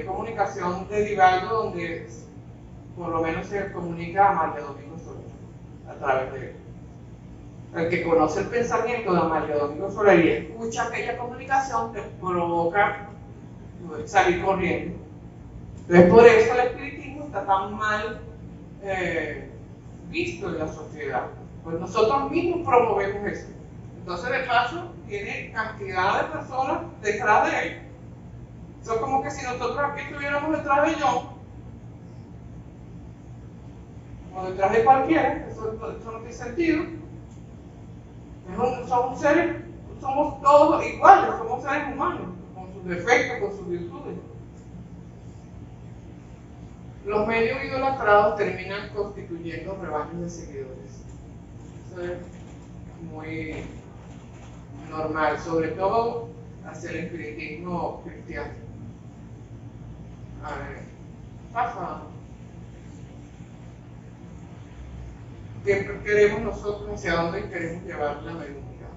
comunicación de Divaldo donde por lo menos se comunica a María Domingo Soler a través de él. El que conoce el pensamiento de María Domingo Soler y escucha aquella comunicación te provoca salir corriendo. Entonces por eso el espiritismo está tan mal visto en la sociedad, pues nosotros mismos promovemos eso. Entonces de paso tiene cantidad de personas detrás de él. Eso es como que si nosotros aquí estuviéramos detrás de John o detrás de cualquiera, eso no tiene sentido. Somos todos iguales, somos seres humanos, con sus defectos, con sus virtudes. Los medios idolatrados terminan constituyendo rebaños de seguidores. Eso es muy normal, sobre todo hacia el espiritismo cristiano. A ver, pasa. ¿Qué queremos nosotros? ¿Hacia dónde queremos llevar la mediunidad?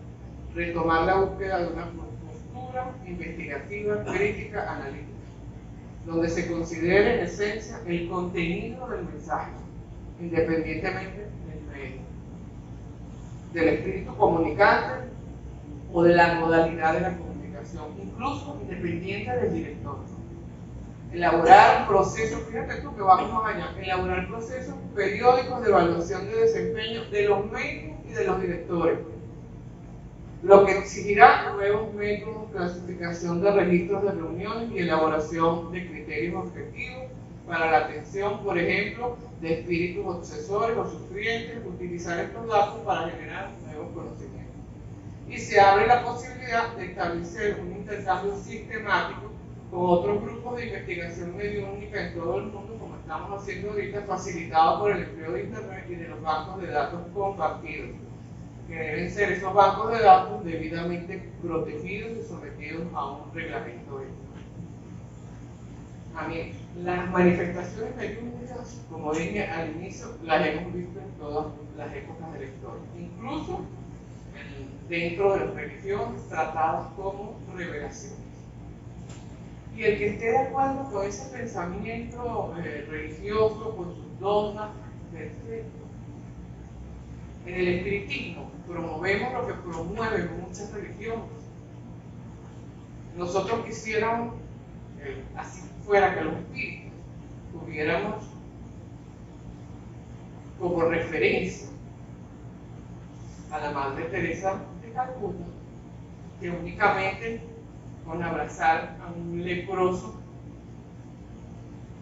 Retomar la búsqueda de una postura investigativa, crítica, analítica, donde se considere en esencia el contenido del mensaje, independientemente del medio, del espíritu comunicante o de la modalidad de la comunicación, incluso independiente del director. Elaborar procesos, fíjate tú que vamos más allá, elaborar procesos periódicos de evaluación de desempeño de los medios y de los directores, lo que exigirá nuevos métodos, clasificación de registros de reuniones y elaboración de criterios objetivos para la atención, por ejemplo, de espíritus obsesores o sufrientes, utilizar estos datos para generar nuevos conocimientos. Y se abre la posibilidad de establecer un intercambio sistemático con otros grupos de investigación mediúnica en todo el mundo, como estamos haciendo ahorita, facilitado por el empleo de Internet y de los bancos de datos compartidos, que deben ser esos bancos de datos debidamente protegidos y sometidos a un reglamento ético. A mí, las manifestaciones mediúnicas, como dije al inicio, las hemos visto en todas las épocas de la historia, incluso dentro de las religiones tratadas como revelaciones. Y el que esté de acuerdo con ese pensamiento religioso, con sus dogmas, perfecto. En el espiritismo promovemos lo que promueven muchas religiones. Nosotros quisiéramos, así fuera que los espíritus, tuviéramos como referencia a la Madre Teresa de Calcuta, que únicamente con abrazar a un leproso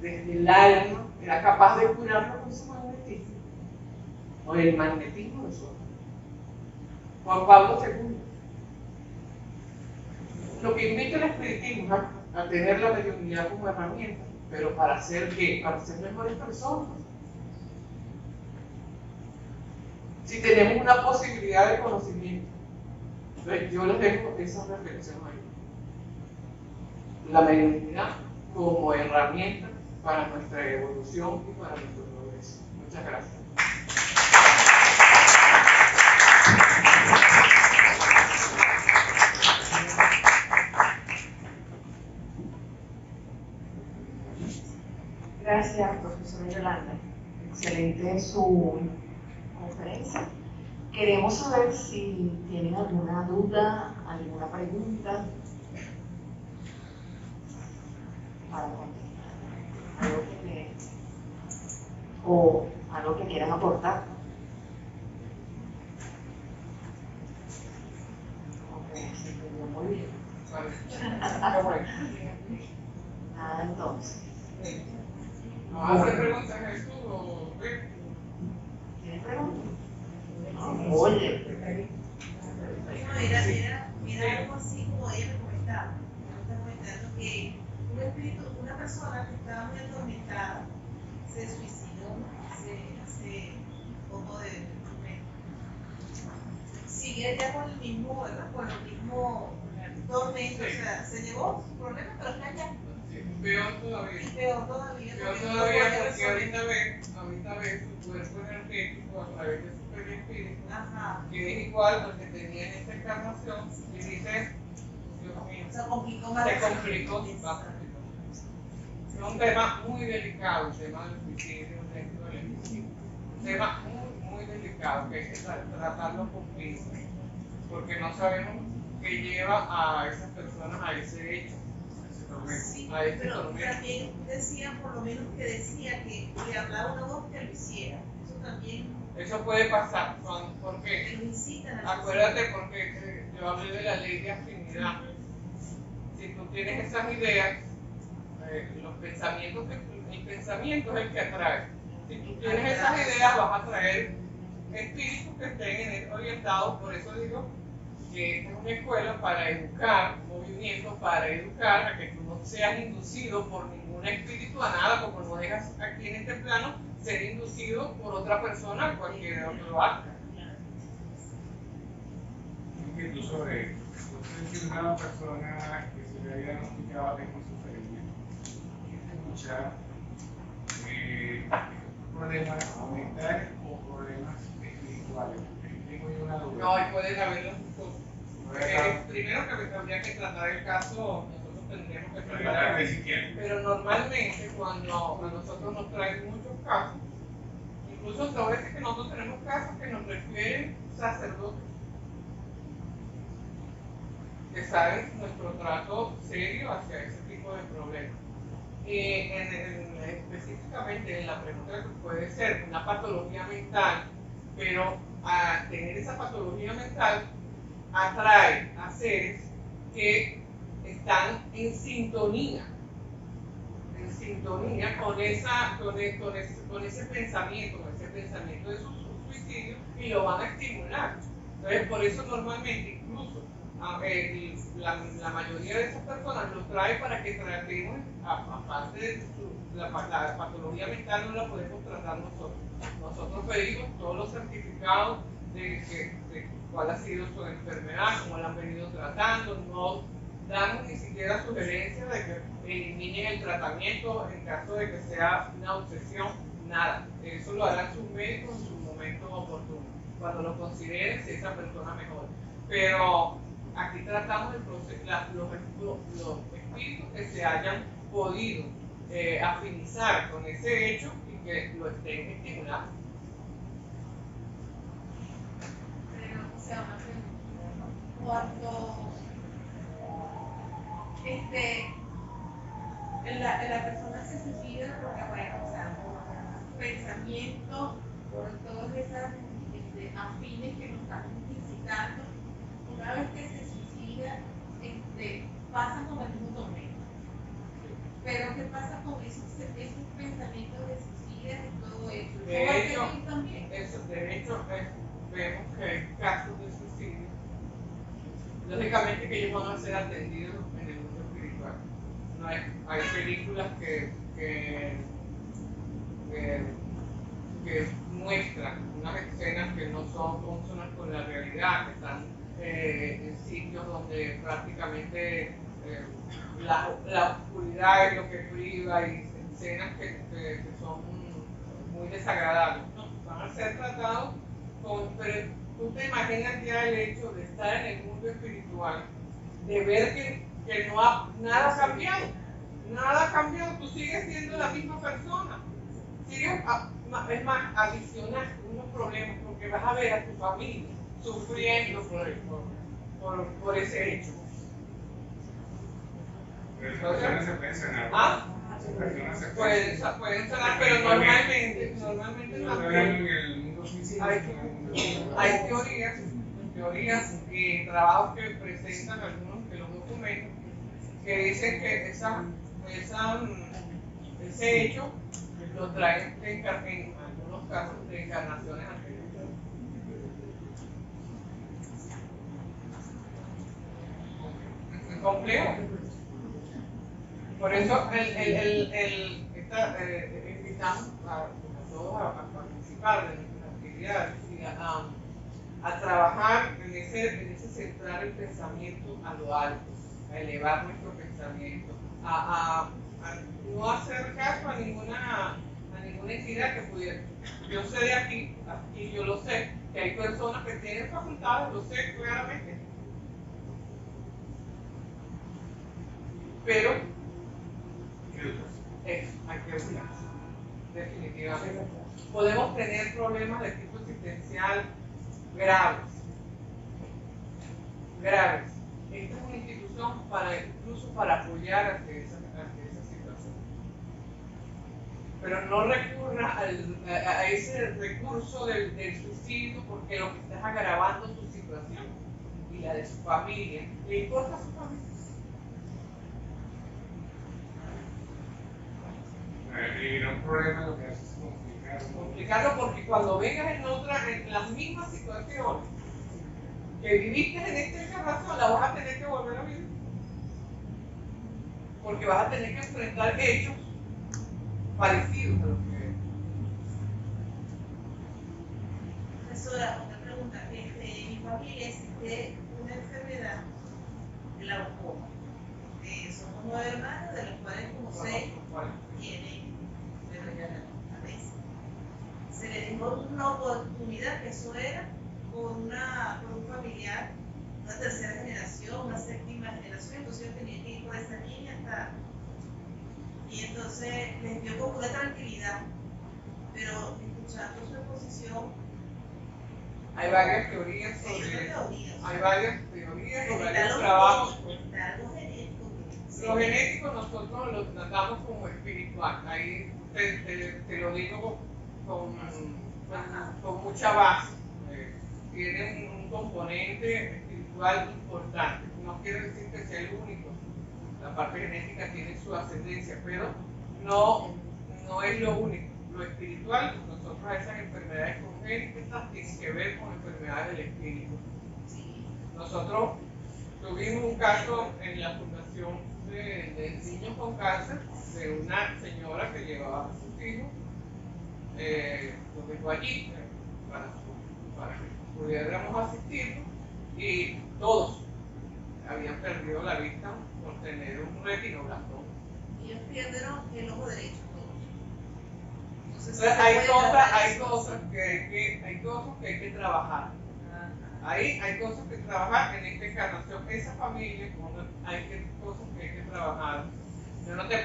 desde el alma era capaz de curarlo con su magnetismo, o el magnetismo de su alma. Juan Pablo II. Lo que invita al espiritismo es a tener la mediunidad como herramienta, pero ¿para hacer qué? Para ser mejores personas. Si tenemos una posibilidad de conocimiento, entonces yo les dejo esa reflexión ahí. La mediunidad como herramienta para nuestra evolución y para nuestro progreso. Muchas gracias. Gracias, profesora Yolanda. Excelente su conferencia. Queremos saber si tienen alguna duda, alguna pregunta para contestar, o algo que quieran aportar. Ok, se entendió muy bien. Entonces. ¿Hacer preguntas, Jesús, o qué? ¿Tienes preguntas? No, oye. Mira algo así como ella me comentaba. Me está comentando que un espíritu, una persona que estaba muy atormentada, se suicidó hace poco de sigue ya con el mismo, ¿verdad? Con el mismo tormento, o sea, se llevó su problema, pero está allá. Peor todavía. Peor todavía. Peor todavía porque ahorita ves tu cuerpo energético a través de su perispíritu, que es igual al que tenía en esta encarnación, y dices, Dios mío, se complicó más. Se complicó bastante. Es un tema muy delicado, el tema del suicidio dentro del espiritismo. Un tema muy delicado que hay que tratarlo con pinzas, porque no sabemos qué lleva a esas personas a ese hecho. Sí, pero también decía, por lo menos que decía que le hablaba una voz que lo hiciera. Eso también. Eso puede pasar. ¿Por qué? Acuérdate porque yo hablé de la ley de afinidad. Si tú tienes esas ideas, los pensamientos, el pensamiento es el que atrae. Si tú tienes esas ideas, vas a atraer espíritus que estén orientados. Por eso digo que esta es una escuela para educar, movimiento para educar, a que tú no seas inducido por ningún espíritu a nada, como no dejas aquí en este plano ser inducido por otra persona, cualquier otro acto. incluso de esto. Entonces, si una persona que se le había diagnosticado de esquizofrenia quiere escuchar problemas mentales o problemas espirituales, tengo yo una duda. No, y pueden haber las dos cosas. Primero que habría que tratar el caso, nosotros tendríamos que tratar el caso. Pero normalmente cuando a nosotros nos traen muchos casos, incluso a veces que nosotros tenemos casos que nos refieren sacerdotes que saben nuestro trato serio hacia ese tipo de problemas. Específicamente en la pregunta que puede ser una patología mental, pero a tener esa patología mental atrae a seres que están en sintonía con ese pensamiento de su suicidio y lo van a estimular. Entonces, por eso normalmente incluso la mayoría de esas personas lo trae para que tratemos, aparte de la patología mental, no la podemos tratar nosotros. Nosotros pedimos todos los certificados de cuál ha sido su enfermedad, cómo la han venido tratando, no damos ni siquiera sugerencias de que eliminen el tratamiento en caso de que sea una obsesión, nada. Eso lo harán sus médicos en su momento oportuno, cuando lo consideren si esa persona mejora. Pero aquí tratamos los espíritus que se hayan podido afinizar con ese hecho y que lo estén estimulando. Pero, o sea, cuando la persona se suicida porque, bueno, o sea, por pensamientos, por todas esas afines que nos están incitando, una vez que se suicida, pasa con el mismo tormento. Pero ¿qué pasa con esos pensamientos de suicidio y todo eso? De hecho, vemos que hay casos de suicidio. Lógicamente que ellos van a ser atendidos en el mundo espiritual. No hay películas que muestran unas escenas que no son consonas con la realidad, que están en sitios donde prácticamente la oscuridad es lo que priva y escenas que son muy desagradables. ¿No? Van a ser tratados pero tú te imaginas ya el hecho de estar en el mundo espiritual, de ver que nada ha cambiado, tú sigues siendo la misma persona, es más, adicional unos problemas, porque vas a ver a tu familia sufriendo por ese hecho. Pero esas personas se pueden sanar. Pueden sanar, pero normalmente hay teorías y trabajos que presentan algunos de los documentos que dicen que ese hecho lo traen en algunos casos de encarnaciones anteriores. Es complejo. Por eso invitamos a todos a participar de nuestras actividades y a trabajar en ese centrar el pensamiento a lo alto, a elevar nuestro pensamiento, a no hacer caso a ninguna entidad que pudiera. Yo sé de aquí, y yo lo sé, que hay personas que tienen facultades, lo sé claramente, pero hay que educarse, definitivamente. Podemos tener problemas de tipo existencial graves. Esta es una institución incluso para apoyar ante esa situación. Pero no recurra a ese recurso del suicidio, porque lo que está es agravando su situación y la de su familia. ¿Le importa a su familia? Y no un problema lo que hace es complicarlo, porque cuando vengas en las mismas situaciones que viviste en esta encarnación, la vas a tener que volver a vivir, porque vas a tener que enfrentar hechos parecidos a los que Profesora, otra pregunta. en mi familia existe una enfermedad, el glaucoma. Somos 9 hermanos, de los cuales como 6 tienen, pero ya la vez. Se le dio una oportunidad, que eso era con un familiar, una tercera generación, una séptima generación, entonces yo tenía que ir por esa línea hasta... Y entonces les dio como una tranquilidad, pero escuchando su exposición, hay varias teorías sobre eso. Hay varias teorías y varios trabajos. Lo genético nosotros lo tratamos como espiritual. Ahí te lo digo con mucha base. Tiene un componente espiritual importante. No quiere decir que sea el único. La parte genética tiene su ascendencia, pero no es lo único. Lo espiritual, nosotros a esas enfermedades congénitas tienen que ver con enfermedades del espíritu. Nosotros tuvimos un caso en la fundación de niños con cáncer de una señora que llevaba a sus hijos, los dejó allí para que pudiéramos asistir, y todos habían perdido la vista por tener un retinoblastoma. Ellos perdieron el ojo derecho. Entonces hay cosas que hay que trabajar. Ahí hay cosas que trabajar en esta encarnación. Esa familia, hay cosas que hay que trabajar. Yo no te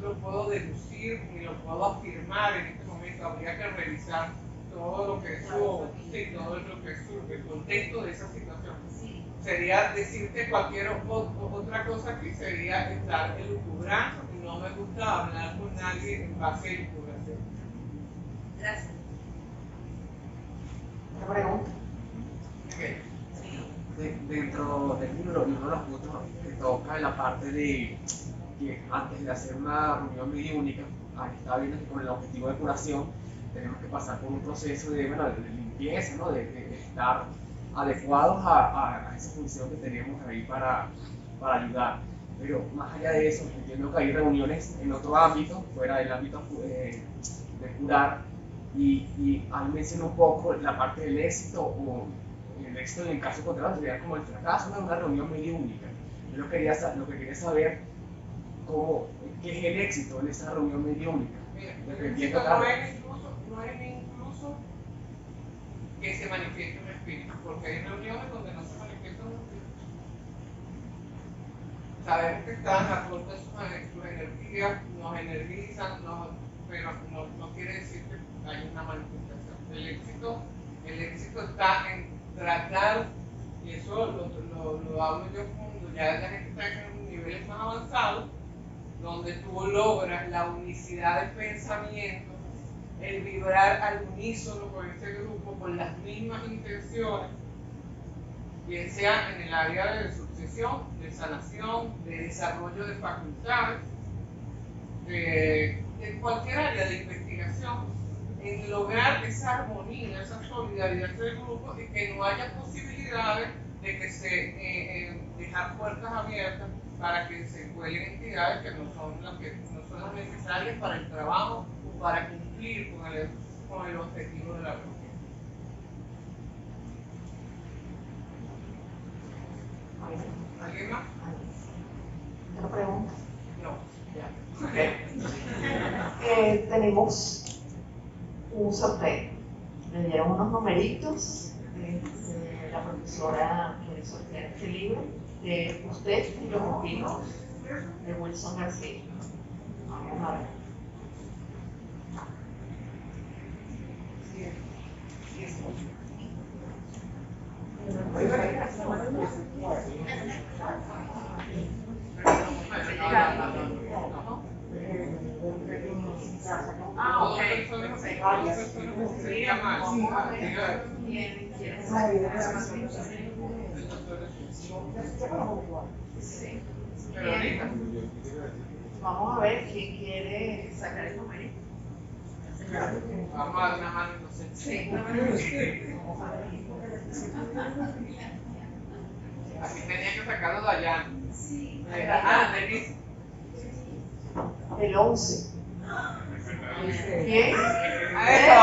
lo puedo deducir ni lo puedo afirmar en este momento. Habría que revisar todo lo que es el contexto de esa situación. Sería decirte cualquier otra cosa que sería estar elucubrando, y no me gusta hablar con nadie en base a elucubración. Gracias. ¿Otra pregunta? Dentro del libro, uno de los puntos que toca en la parte de que antes de hacer una reunión mediúnica, ahí está viendo que con el objetivo de curación tenemos que pasar por un proceso de limpieza, ¿no? de estar adecuados a esa función que tenemos ahí para ayudar. Pero más allá de eso, entiendo que hay reuniones en otro ámbito, fuera del ámbito de curar, y ahí menciona un poco la parte del éxito, o el éxito en el caso contrario sería como el fracaso de una reunión mediúnica. Yo lo que quería saber qué es el éxito en esa reunión mediúnica. Mira, no es incluso que se manifieste un espíritu, porque hay reuniones donde no se manifiesta un espíritu. Sabemos que están a corta sus energías, nos energizan, pero no quiere decir que hay una manifestación. El éxito está en tratar, y eso lo hablo yo cuando ya la gente está en niveles más avanzados, donde tú logras la unicidad de pensamiento, el vibrar al unísono con ese grupo, con las mismas intenciones, bien sea en el área de sucesión, de sanación, de desarrollo de facultades, de cualquier área de investigación, en lograr esa armonía, esa solidaridad del grupo, y que no haya posibilidades de que se dejar puertas abiertas para que se cuelen entidades que no son las necesarias para el trabajo o para cumplir con el objetivo de la reunión. ¿Alguien más? ¿Otra pregunta? No, ya. Tenemos un sorteo. Me dieron unos numeritos. La profesora quiere sortear este libro de Usted y los Motivos, de Wilson García. Vamos a ver. Vamos a ver quién quiere sacar el numerito. vamos a dar una mano entonces. Sí. Así tenía que sacarlo de allá. Sí. Denise. El 11. ¿Quién? A eso.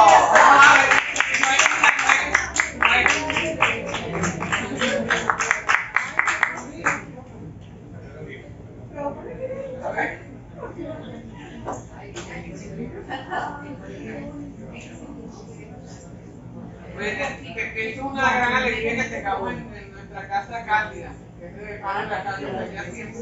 que es una gran alegría que tengamos en nuestra casa cándida. Que es de la cándida, ya siempre.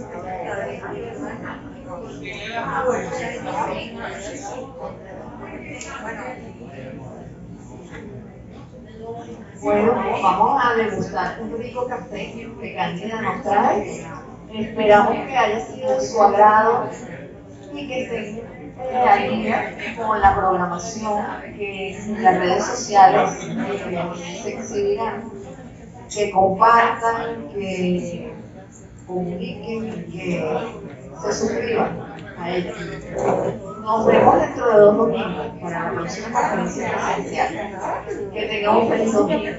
Bueno, vamos a degustar un rico café que Cándida nos trae. Esperamos que haya sido de su agrado y que estén al día con la programación que en las redes sociales se exhibirán, que compartan, que publiquen, que se suscriban a ella. Nos vemos dentro de 2 domingos para la próxima conferencia presencial. Que tengamos un feliz domingo.